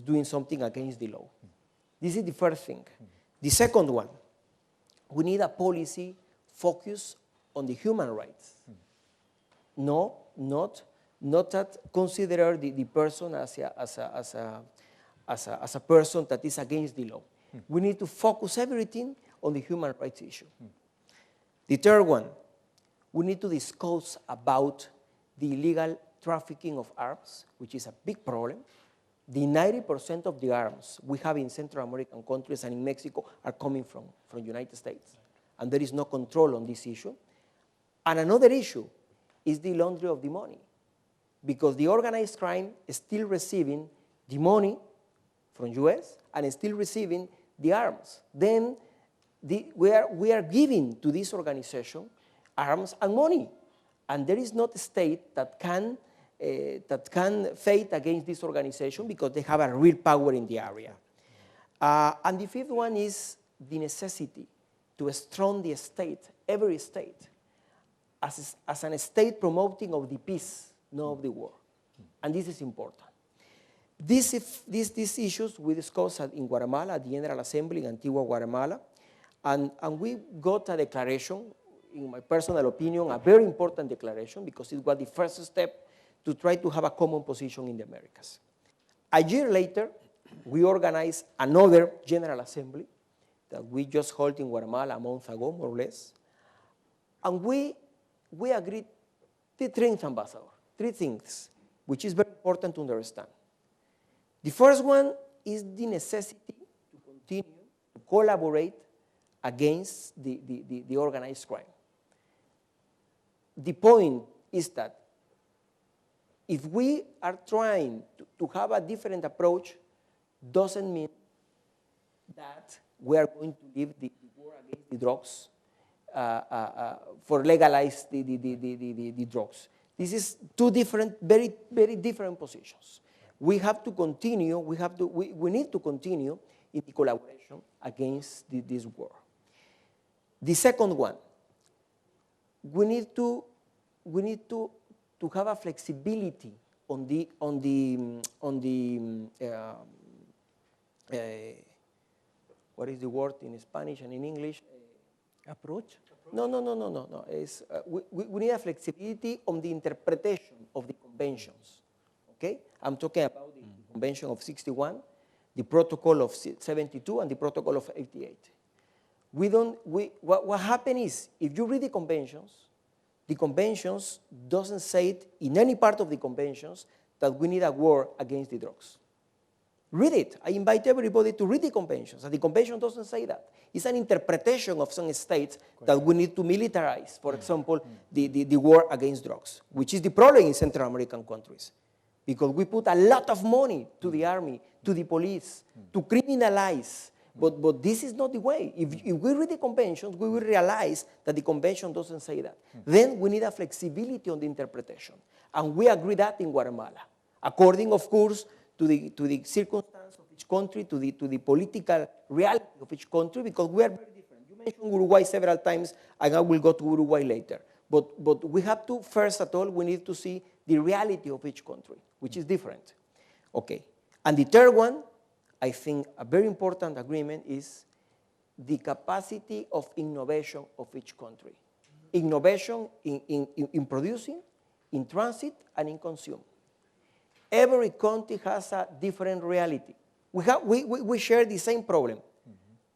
doing something against the law. This is the first thing. The second one, we need a policy focused on the human rights. No, not that consider the person as a person that is against the law. We need to focus everything on the human rights issue. The third one, we need to discuss about the illegal trafficking of arms, which is a big problem. The 90% of the arms we have in Central American countries and in Mexico are coming from the United States, and there is no control on this issue. And another issue is the laundering of the money, because the organized crime is still receiving the money from US and is still receiving the arms. Then we are giving to this organization arms and money, and there is not a state that can fight against this organization because they have a real power in the area. And the fifth one is the necessity to strengthen the state, every state, as an state promoting of the peace, not of the war. And this is important. These issues we discussed in Guatemala, at the General Assembly in Antigua, Guatemala, and we got a declaration, in my personal opinion, a very important declaration, because it was the first step to try to have a common position in the Americas. A year later, we organized another General Assembly that we just held in Guatemala a month ago, more or less, and we agreed three things, Ambassador, 3 things, which is very important to understand. The first one is the necessity to continue to collaborate against the organized crime. The point is that if we are trying to have a different approach, doesn't mean that we are going to leave the war against the drugs for legalize the drugs. This is 2 different, very, very different positions. We have to continue, we need to continue in the collaboration against this war. The second one, we need to have a flexibility on the what is the word in Spanish and in English? Approach? No. We need a flexibility on the interpretation of the conventions. Okay? I'm talking about the Convention of 61, the Protocol of 72, and the Protocol of 88. What happened is, if you read the conventions the conventions doesn't say it in any part of the conventions that we need a war against the drugs. Read it. I invite everybody to read the conventions. And the convention doesn't say that. It's an interpretation of some states that we need to militarize, for example, the war against drugs, which is the problem in Central American countries. Because we put a lot of money to the army, to the police, to criminalize. But this is not the way. If we read the conventions, we will realize that the convention doesn't say that. Then we need a flexibility on the interpretation. And we agree that in Guatemala, according, of course, to the circumstance of each country, to the political reality of each country, because we are very different. You mentioned Uruguay several times, and I will go to Uruguay later. But we have to, first of all, we need to see the reality of each country, which is different. Okay. And the third one, I think a very important agreement is the capacity of innovation of each country. Innovation in producing, in transit, and in consume. Every country has a different reality. We share the same problem,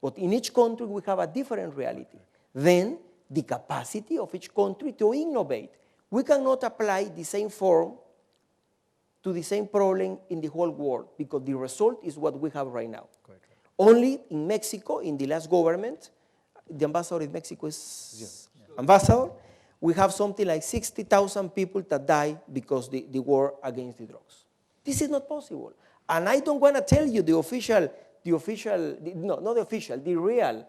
but in each country we have a different reality. Then the capacity of each country to innovate. We cannot apply the same form to the same problem in the whole world, because the result is what we have right now. Quite right. Only in Mexico, in the last government, the ambassador in Mexico is ambassador, we have something like 60,000 people that die because the war against the drugs. This is not possible. And I don't want to tell you the real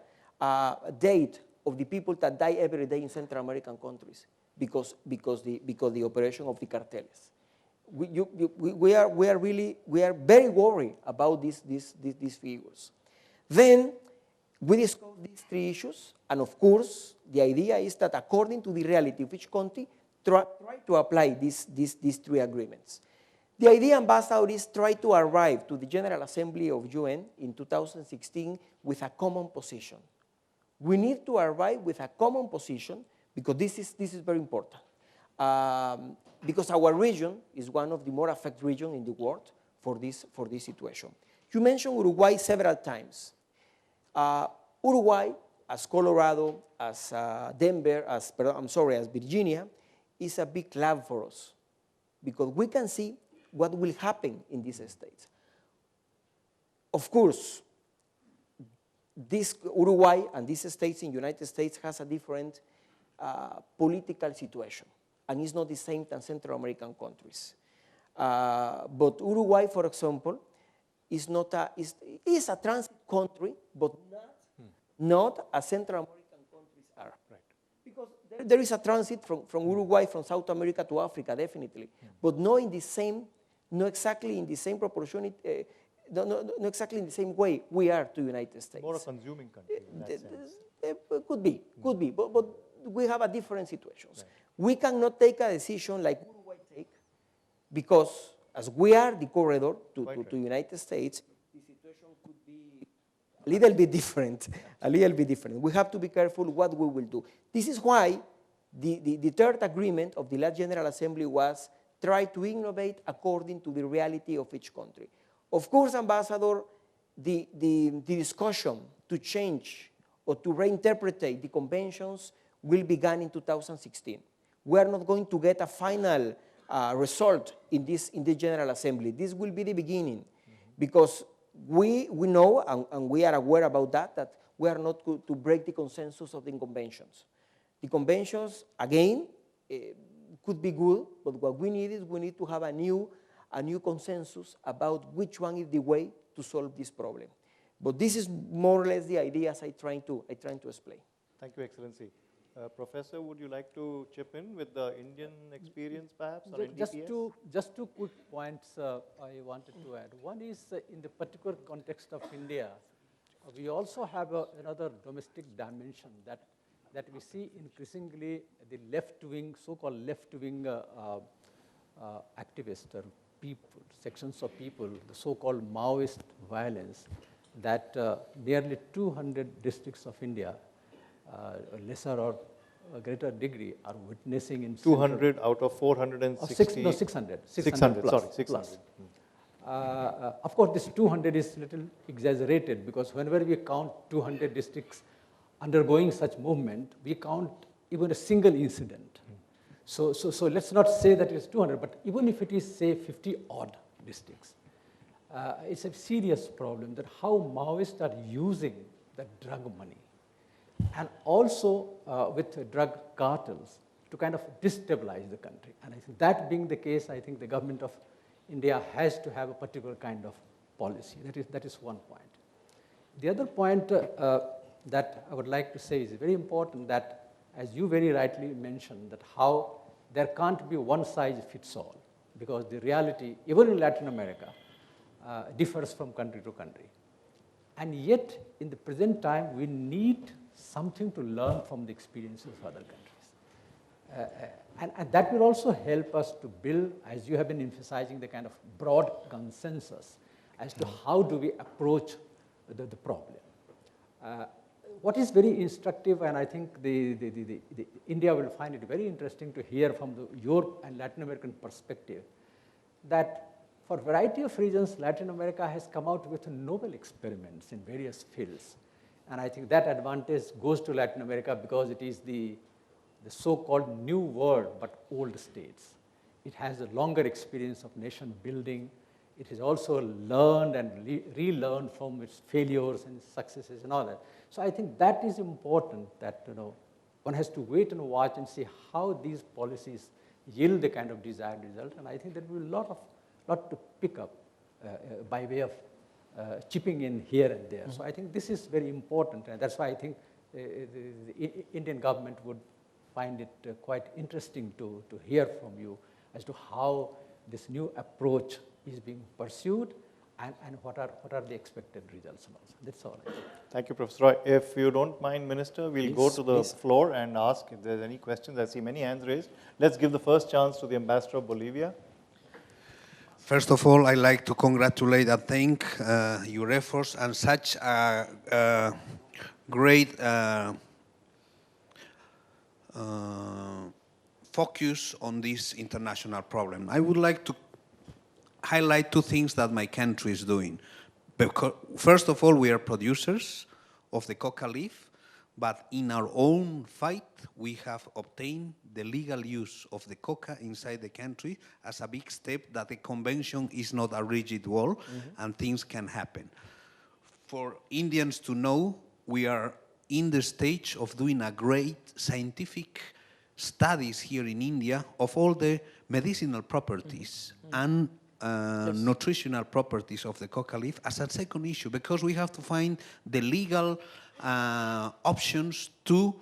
date of the people that die every day in Central American countries because the operation of the cartels. We are very worried about these figures. Then we discuss these three issues, and of course, the idea is that according to the reality of each country, try to apply these three agreements. The idea, Ambassador, is try to arrive to the General Assembly of UN in 2016 with a common position. We need to arrive with a common position because this is very important. Because our region is one of the more affected regions in the world for this situation. You mentioned Uruguay several times. Uruguay, as Colorado, as Denver, as Virginia, is a big lab for us because we can see what will happen in these states. Of course, this Uruguay and these states in the United States has a different political situation, and it's not the same as Central American countries. But Uruguay, for example, is a transit country, but not as Central American countries are. Right. Because there is a transit from Uruguay, from South America to Africa, definitely, but not exactly in the same proportion, not exactly in the same way we are to the United States. More a consuming country in that sense. Could be, but we have a different situations. Right. We cannot take a decision like Uruguay take, because as we are the corridor to the United States, the situation could be a little bit different, We have to be careful what we will do. This is why the third agreement of the last General Assembly was try to innovate according to the reality of each country. Of course, Ambassador, the discussion to change or to reinterpret the conventions will begin in 2016. We are not going to get a final result in the General Assembly. This will be the beginning, because we know and we are aware about that we are not going to break the consensus of the conventions. The conventions, again, could be good, but what we need is we need to have a new consensus about which one is the way to solve this problem. But this is more or less the ideas I trying to explain. Thank you, Excellency. Professor, would you like to chip in with the Indian experience, perhaps, on NDPS? Just two quick points I wanted to add. One is in the particular context of India, we also have another domestic dimension that we see increasingly the left-wing, so-called left-wing activists or people, sections of people, the so-called Maoist violence that nearly 200 districts of India, lesser or a greater degree, are witnessing in 200 out of 460? 600. 600, plus, sorry, 600. Plus. Of course, this 200 is a little exaggerated, because whenever we count 200 districts undergoing such movement, we count even a single incident. So let's not say that it's 200, but even if it is, say, 50 odd districts, it's a serious problem that how Maoists are using the drug money and also with drug cartels to kind of destabilize the country. And I think that being the case, I think the government of India has to have a particular kind of policy. That is one point. The other point that I would like to say is very important that, as you very rightly mentioned, that how there can't be one size fits all, because the reality, even in Latin America, differs from country to country. And yet, in the present time, we need something to learn from the experiences of other countries. And that will also help us to build, as you have been emphasizing, the kind of broad consensus as to how do we approach the problem. What is very instructive, and I think the India will find it very interesting to hear from the Europe and Latin American perspective, that for a variety of reasons, Latin America has come out with novel experiments in various fields. And I think that advantage goes to Latin America because it is the so-called new world, but old states. It has a longer experience of nation building. It has also learned and relearned from its failures and successes and all that. So I think that is important, that one has to wait and watch and see how these policies yield the kind of desired result. And I think there will be a lot to pick up by way of chipping in here and there. So I think this is very important, and that's why I think the Indian government would find it quite interesting to hear from you as to how this new approach is being pursued and what are the expected results and also. That's all. Thank you, Professor Roy. If you don't mind, Minister, we'll go to the floor and ask if there's any questions. I see many hands raised. Let's give the first chance to the Ambassador of Bolivia. First of all, I'd like to congratulate and thank your efforts and such a great focus on this international problem. I would like to highlight two things that my country is doing. Because, first of all, we are producers of the coca leaf, but in our own fight, we have obtained the legal use of the coca inside the country as a big step that the convention is not a rigid wall and things can happen. For Indians to know, we are in the stage of doing a great scientific studies here in India of all the medicinal properties and nutritional properties of the coca leaf as a second issue, because we have to find the legal options to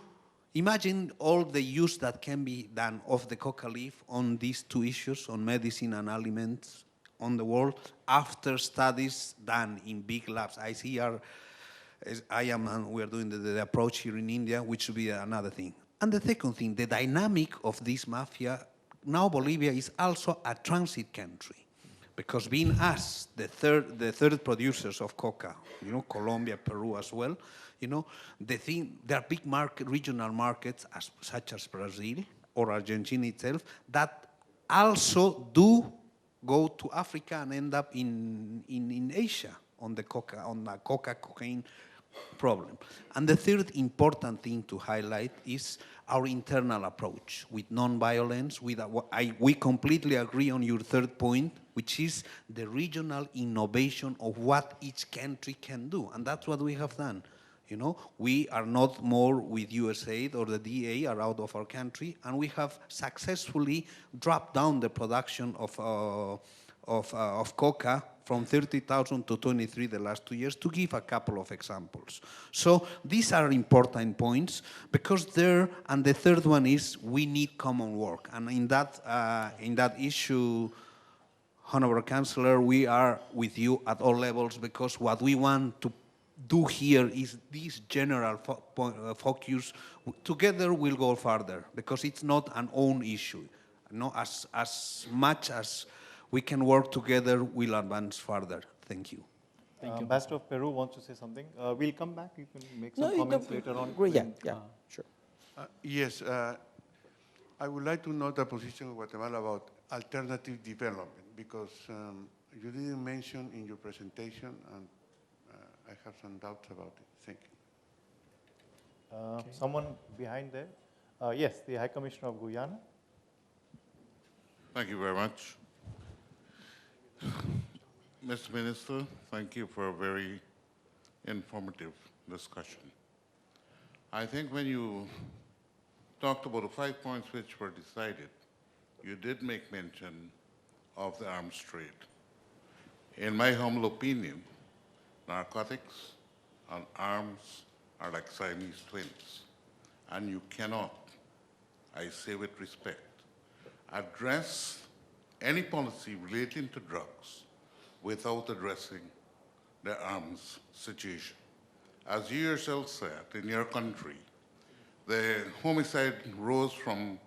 imagine all the use that can be done of the coca leaf on these two issues, on medicine and aliments on the world, after studies done in big labs. We are doing the approach here in India, which will be another thing. And the second thing, the dynamic of this mafia, now Bolivia is also a transit country. Because being us, the third producers of coca, Colombia, Peru as well, there are big regional markets such as Brazil or Argentina itself that also do go to Africa and end up in Asia on the cocaine problem. And the third important thing to highlight is our internal approach with non-violence. We completely agree on your third point, which is the regional innovation of what each country can do. And that's what we have done. We are not more with USAID or the DA are out of our country, and we have successfully dropped down the production of coca from 30,000 to 23 the last 2 years, to give a couple of examples. So these are important points, because and the third one is we need common work. And in that issue, Honorable Chancellor, we are with you at all levels, because what we want to do here is this general focus. Together we'll go farther, because it's not an own issue. As much as we can work together, we'll advance further. Thank you. Thank you. Ambassador of Peru wants to say something. We'll come back. You can make some comments later on. Yeah, sure. Yes, I would like to know the position of Guatemala about alternative development, because you didn't mention in your presentation, and I have some doubts about it. Thank you. Someone behind there? Yes, the High Commissioner of Guyana. Thank you very much. Mr. Minister, thank you for a very informative discussion. I think when you talked about the 5 points which were decided, you did make mention of the arms trade. In my humble opinion, narcotics and arms are like Siamese twins, and you cannot, I say with respect, address any policy relating to drugs without addressing the arms situation. As you yourself said, in your country, the homicide rose from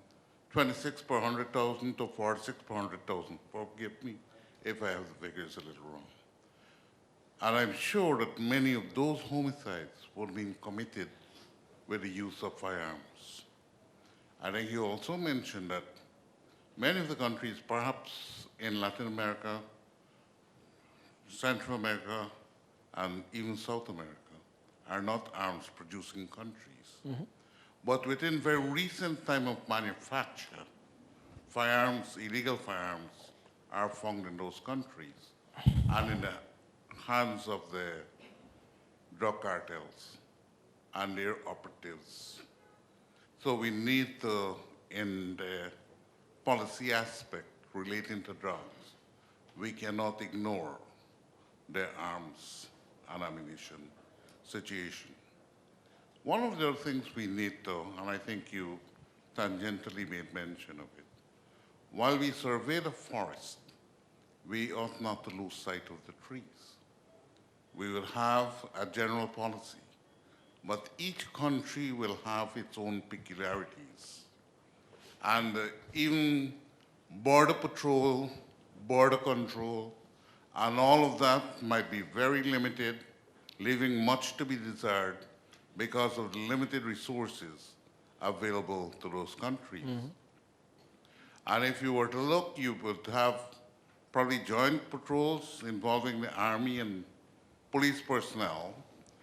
26 per 100,000 to 46 per 100,000. Forgive me if I have the figures a little wrong. And I'm sure that many of those homicides were being committed with the use of firearms. I think you also mentioned that many of the countries, perhaps in Latin America, Central America, and even South America, are not arms-producing countries. Mm-hmm. But within very recent time of manufacture, firearms, illegal firearms, are found in those countries and in the hands of the drug cartels and their operatives. So we need to, in the policy aspect relating to drugs, we cannot ignore the arms and ammunition situation. One of the other things we need to, and I think you tangentially made mention of it, while we survey the forest, we ought not to lose sight of the trees. We will have a general policy, but each country will have its own peculiarities. And even border patrol, border control, and all of that might be very limited, leaving much to be desired because of the limited resources available to those countries. Mm-hmm. And if you were to look, you would have probably joint patrols involving the army and police personnel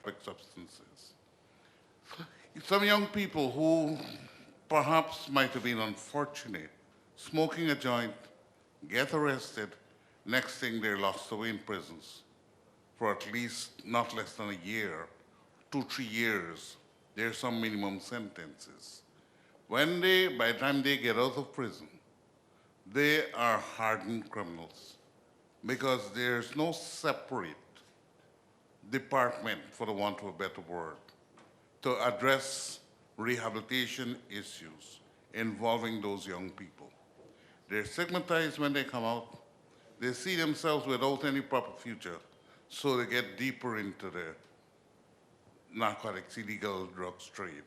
with substances. Some young people who perhaps might have been unfortunate, smoking a joint, get arrested, next thing they're lost away in prisons for at least not less than a year, 2-3 years. There's some minimum sentences. By the time they get out of prison, they are hardened criminals because there's no separate department, for the want of a better word, to address rehabilitation issues involving those young people. They're stigmatized when they come out. They see themselves without any proper future, so they get deeper into the narcotics, illegal drugs trade.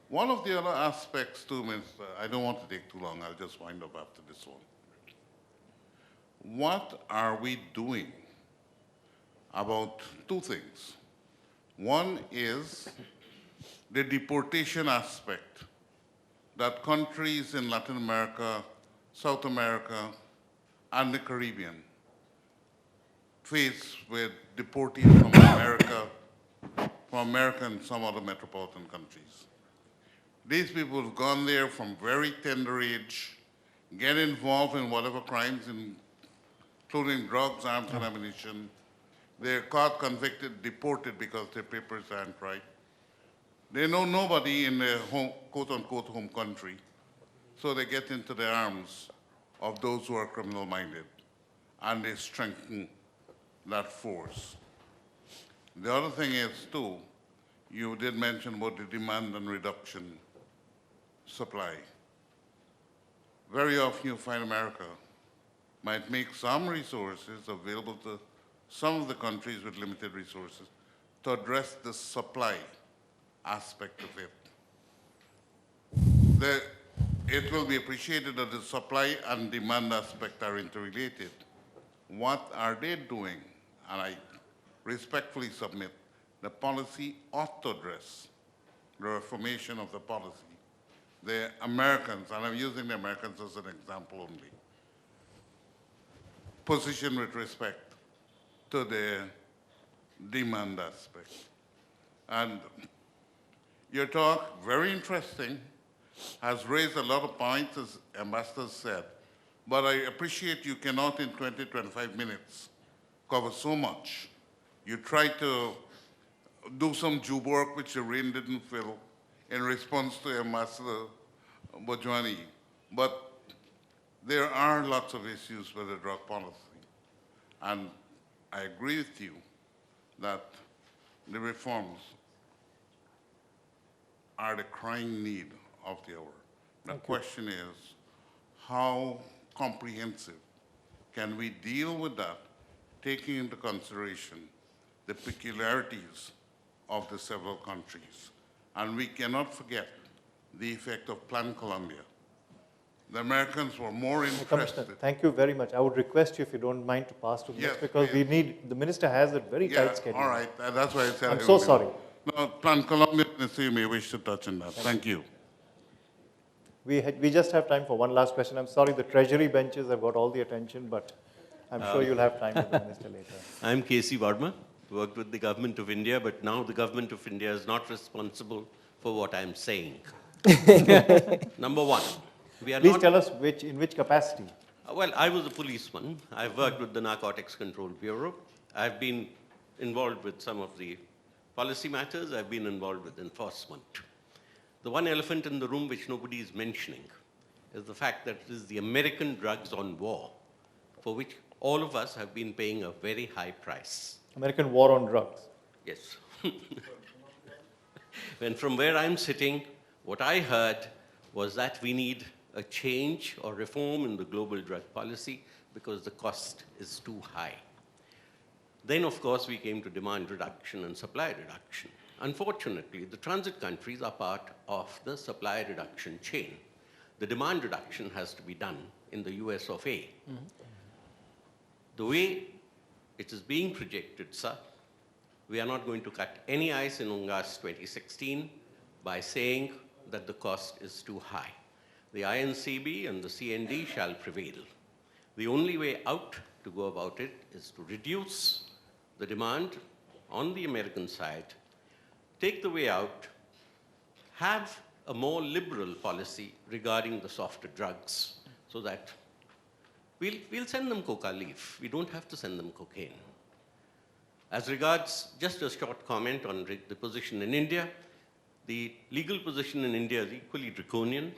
One of the other aspects too, Minister, I don't want to take too long, I'll just wind up after this one. What are we doing about two things? One is the deportation aspect that countries in Latin America, South America, and the Caribbean face with deportees from America and some other metropolitan countries. These people have gone there from very tender age, get involved in whatever crimes, including drugs, arms, and ammunition. They're caught, convicted, deported because their papers aren't right. They know nobody in their home, quote-unquote home country, so they get into the arms of those who are criminal-minded, and they strengthen that force. The other thing is, too, you did mention about the demand and reduction supply. Very often you find America might make some resources available to some of the countries with limited resources to address the supply aspect of it. It will be appreciated that the supply and demand aspect are interrelated. What are they doing? And I respectfully submit, the policy ought to address the reformation of the policy. The Americans, and I'm using the Americans as an example only, position with respect to the demand aspect. And your talk, very interesting, has raised a lot of points, as Ambassador said, but I appreciate you cannot in 20, 25 minutes cover so much. You try to do some job work which the rain didn't fill in response to Ambassador Bojwani. But there are lots of issues with the drug policy. And I agree with you that the reforms are the crying need of the hour. The question is, how comprehensive can we deal with that, taking into consideration the peculiarities of the several countries? And we cannot forget the effect of Plan Colombia. The Americans were more interested. Commissioner, thank you very much. I would request you, if you don't mind, to pass to the Yes, next, because yes. we need, the minister has a very tight schedule. All right, that's why I said. I'm so sorry. No, Plan Colombia, Minister, you may wish to touch on that. Thank you. We just have time for one last question. I'm sorry, the treasury benches have got all the attention, but I'm sure you'll have time with the minister later. I'm K.C. Varma, worked with the government of India, but now the government of India is not responsible for what I'm saying. Number one, we are Please not... tell us in which capacity. Well, I was a policeman. I've worked with the Narcotics Control Bureau. I've been involved with some of the policy matters. I've been involved with enforcement. The one elephant in the room which nobody is mentioning is the fact that it is the American drugs on war, for which all of us have been paying a very high price. American war on drugs. Yes. And from where I'm sitting, what I heard was that we need a change or reform in the global drug policy because the cost is too high. Then, of course, we came to demand reduction and supply reduction. Unfortunately, the transit countries are part of the supply reduction chain. The demand reduction has to be done in the US of A. Mm-hmm. The way it is being projected, sir, we are not going to cut any ice in UNGAS 2016 by saying that the cost is too high. The INCB and the CND shall prevail. The only way out to go about it is to reduce the demand on the American side, take the way out, have a more liberal policy regarding the softer drugs so that we'll send them coca leaf. We don't have to send them cocaine. As regards, just a short comment on the position in India, the legal position in India is equally draconian.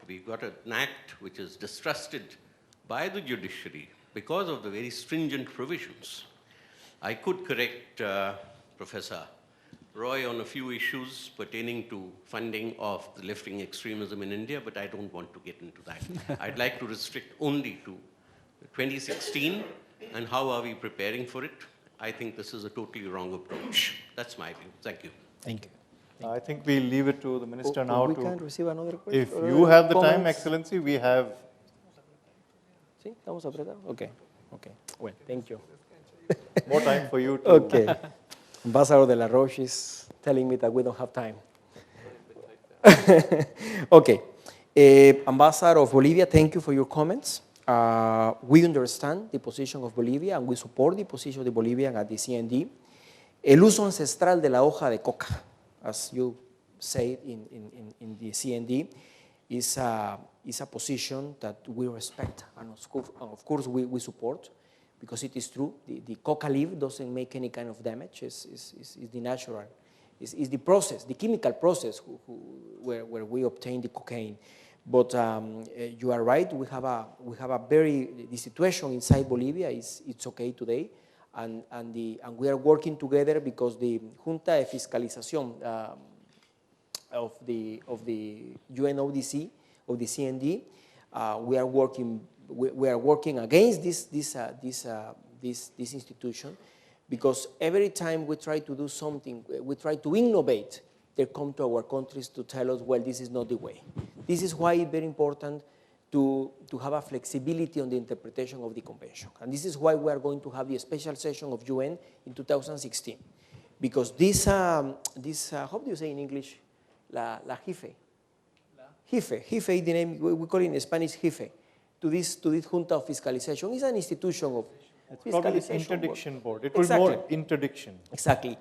We've got an act which is distrusted by the judiciary because of the very stringent provisions. I could correct Professor Roy on a few issues pertaining to funding of the left-wing extremism in India, but I don't want to get into that. I'd like to restrict only to 2016 and how are we preparing for it. I think this is a totally wrong approach. That's my view. Thank you. Thank you. I think we'll leave it to the minister now We to... can receive another question. If you have the time, comments? Excellency, we have... ¿Sí? ¿Estamos apretados? Okay. Okay. Well, thank you. more time for you to... Okay. Ambassador de la Roche is telling me that we don't have time. Okay. Ambassador of Bolivia, thank you for your comments. We understand the position of Bolivia and we support the position of the Bolivian at the CND. El uso ancestral de la hoja de coca, as you say in the CND, is a position that we respect and of course we support because it is true. The coca leaf doesn't make any kind of damage. It's the natural, it's the process, the chemical process where we obtain the cocaine. But you are right. We have a the situation inside Bolivia it's okay today, and we are working together because the Junta de Fiscalización of the UNODC of the CND we are working against this institution because every time we try to do something, we try to innovate. They come to our countries to tell us, well, this is not the way. This is why it's very important to have a flexibility on the interpretation of the convention. And this is why we are going to have the special session of UN in 2016. Because this how do you say in English? La JIFE. JIFE, the name, we call it in Spanish JIFE, to this Junta of Fiscalization. It's an institution of It's probably the interdiction board. It will Exactly. more interdiction. Exactly.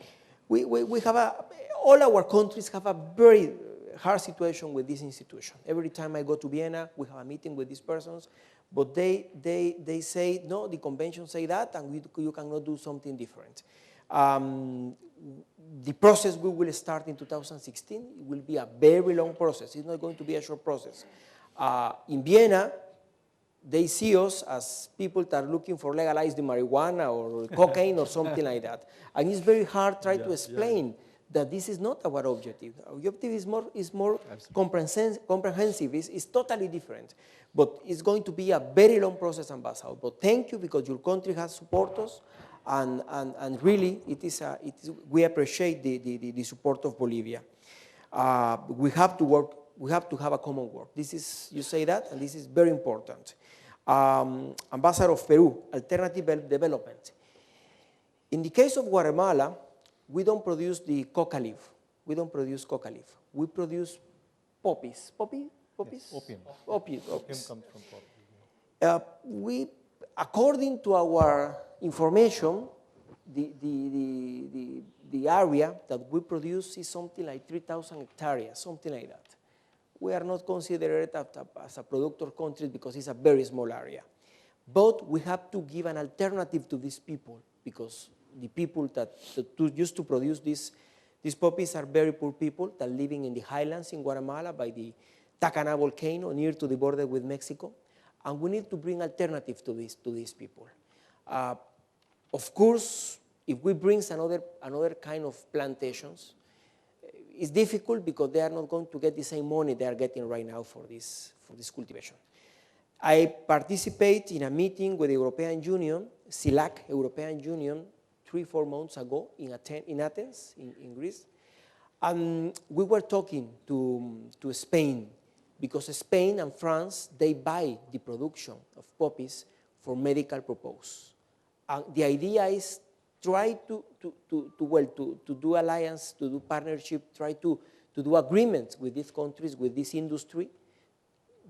We have all our countries have a very hard situation with this institution. Every time I go to Vienna, we have a meeting with these persons, But they say, no, the convention say that, and you cannot do something different. The process we will start in 2016. It will be a very long process. It's not going to be a short process. In Vienna, they see us as people that are looking for legalized marijuana or cocaine or something like that. And it's very hard trying to explain that this is not our objective. Our objective is more comprehensive. It's totally different. But it's going to be a very long process, Ambassador. But thank you, because your country has supported us. And really, we appreciate the support of Bolivia. We have to work. We have to have a common work. You say that, and this is very important. Ambassador of Peru, alternative development. In the case of Guatemala, we don't produce the coca leaf. We don't produce coca leaf. We produce poppies. Poppies? Yes, opium. Opium Opium comes from poppy. According to our information, the area that we produce is something like 3,000 hectares, something like that. We are not considered as a productor country because it's a very small area. But we have to give an alternative to these people, because the people that used to produce these poppies are very poor people that are living in the highlands in Guatemala by the Tacaná volcano near to the border with Mexico. And we need to bring alternative to these people. Of course, if we bring another kind of plantations, it's difficult because they are not going to get the same money they are getting right now for this cultivation. I participate in a meeting with the European Union, CILAC, European Union, 3-4 months ago in Athens, in Greece. And we were talking to Spain, because Spain and France, they buy the production of poppies for medical purpose. And the idea is try to do alliance, to do partnership, try to do agreements with these countries, with this industry,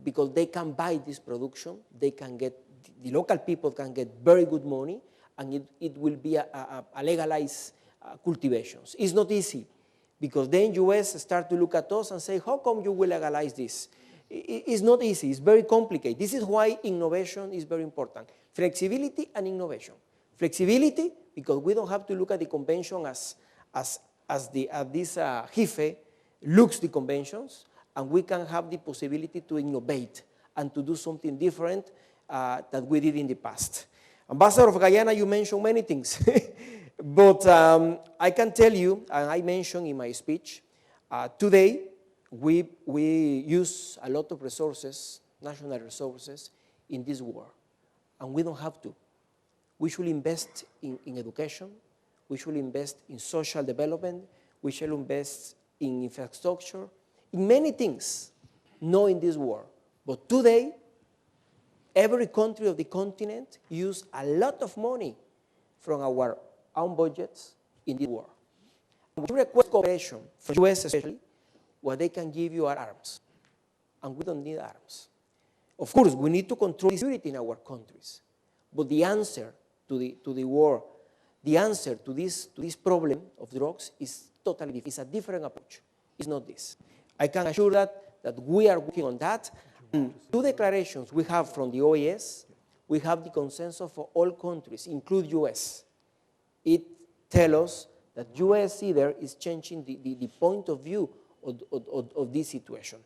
because they can buy this production, the local people can get very good money, and it will be a legalized cultivations. It's not easy, because then US start to look at us and say, how come you will legalize this? It's not easy, it's very complicated. This is why innovation is very important. Flexibility and innovation. Flexibility, because we don't have to look at the convention as this JIFE looks the conventions, and we can have the possibility to innovate and to do something different that we did in the past. Ambassador of Guyana, you mentioned many things, but I can tell you, and I mentioned in my speech, today we use a lot of resources, national resources, in this war, and we don't have to. We should invest in education, we should invest in social development, we should invest in infrastructure, in many things, not in this war. But today, every country of the continent uses a lot of money from our own budgets in this war. We request cooperation from the US especially, what they can give you are arms, and we don't need arms. Of course, we need to control security in our countries, but the answer to the war, the answer to this problem of drugs is totally different. It's a different approach. It's not this. I can assure that we are working on that. And 2 declarations we have from the OAS, we have the consensus for all countries, include US. It tells us that US either is changing the point of view of this situation.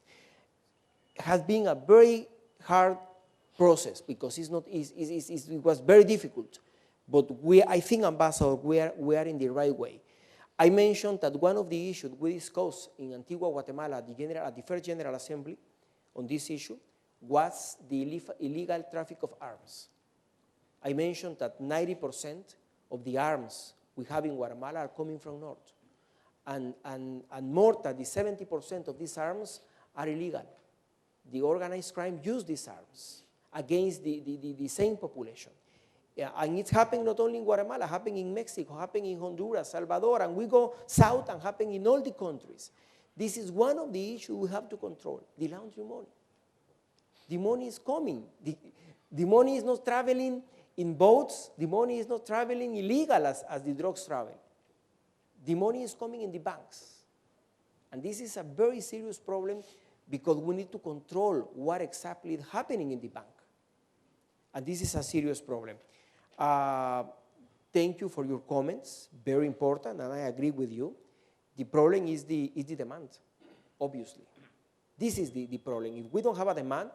It has been a very hard process because it was very difficult. But I think, Ambassador, we are in the right way. I mentioned that one of the issues we discussed in Antigua, Guatemala, at the First General Assembly on this issue was the illegal traffic of arms. I mentioned that 90% of the arms we have in Guatemala are coming from North. And more than the 70% of these arms are illegal. The organized crime use these arms against the same population. Yeah, and it's happening not only in Guatemala, happening in Mexico, happening in Honduras, Salvador, and we go south and happening in all the countries. This is one of the issues we have to control, the laundering money. The money is coming. The money is not traveling in boats. The money is not traveling illegal as the drugs travel. The money is coming in the banks. And this is a very serious problem because we need to control what exactly is happening in the bank. And this is a serious problem. Thank you for your comments, very important, and I agree with you. The problem is the demand, obviously. This is the problem. If we don't have a demand,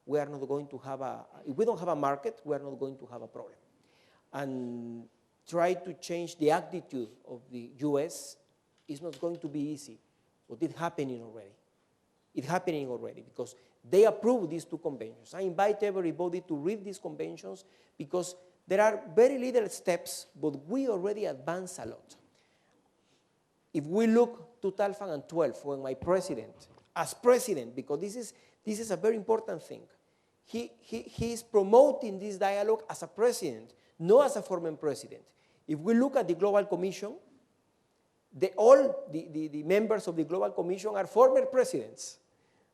we are not going to have if we don't have a market, we are not going to have a problem. And try to change the attitude of the US is not going to be easy, but it's happening already. It's happening already because they approved these 2 conventions. I invite everybody to read these conventions because there are very little steps, but we already advanced a lot. If we look 2012, when my president, as president, because this is a very important thing, he is promoting this dialogue as a president, not as a former president. If we look at the Global Commission, all the members of the Global Commission are former presidents.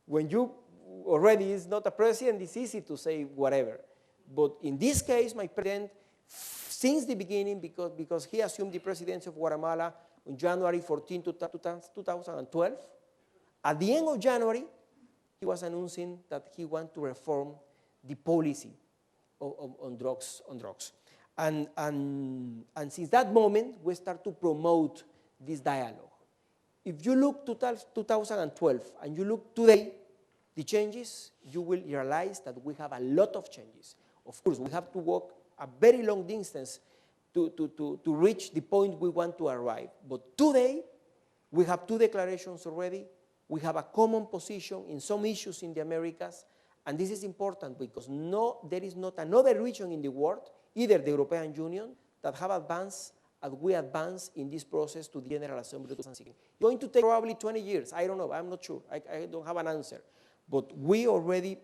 When you already is not a president, it's easy to say whatever. But in this case, my president, since the beginning, because he assumed the presidency of Guatemala on January 14, 2012, at the end of January, he was announcing that he wanted to reform the policy on drugs. And since that moment, we start to promote this dialogue. If you look to 2012 and you look today, the changes, you will realize that we have a lot of changes. Of course, we have to walk a very long distance to reach the point we want to arrive. But today, we have 2 declarations already. We have a common position in some issues in the Americas. And this is important because there is not another region in the world, either the European Union, that have advanced as we advance in this process to the General Assembly 2016. It's going to take probably 20 years. I don't know. I'm not sure. I don't have an answer. But we already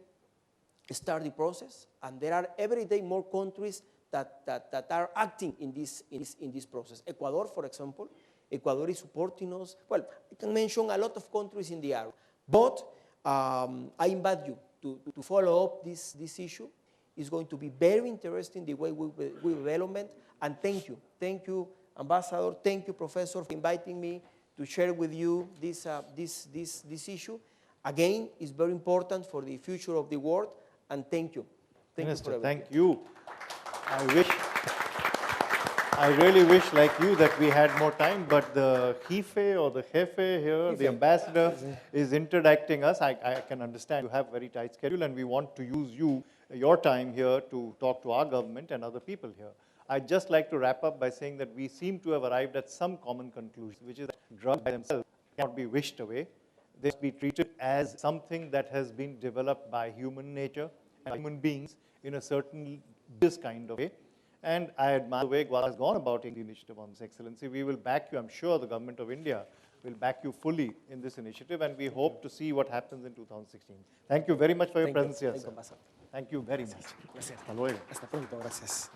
start the process, and there are every day more countries that are acting in this process. Ecuador, for example, Ecuador is supporting us. Well, I can mention a lot of countries in the area. But I invite you to follow up this issue. It's going to be very interesting the way we development. And thank you. Thank you, Ambassador. Thank you, Professor, for inviting me to share with you this issue. Again, it's very important for the future of the world, and thank you. Minister, thank you. I really wish, like you, that we had more time, but the jefe or the jefe here, the ambassador, is interdicting us. I can understand you have a very tight schedule, and we want to use your time here to talk to our government and other people here. I'd just like to wrap up by saying that we seem to have arrived at some common conclusion, which is that drugs by themselves cannot be wished away. They must be treated as something that has been developed by human nature and human beings in a certain this kind of way. And I admire the way Guatemala has gone about the initiative on this, Excellency. We will back you. I'm sure the government of India will back you fully in this initiative, and we hope to see what happens in 2016. Thank you very much for your presence here, sir. Thank you very much. Gracias. Hasta luego. Hasta pronto. Gracias.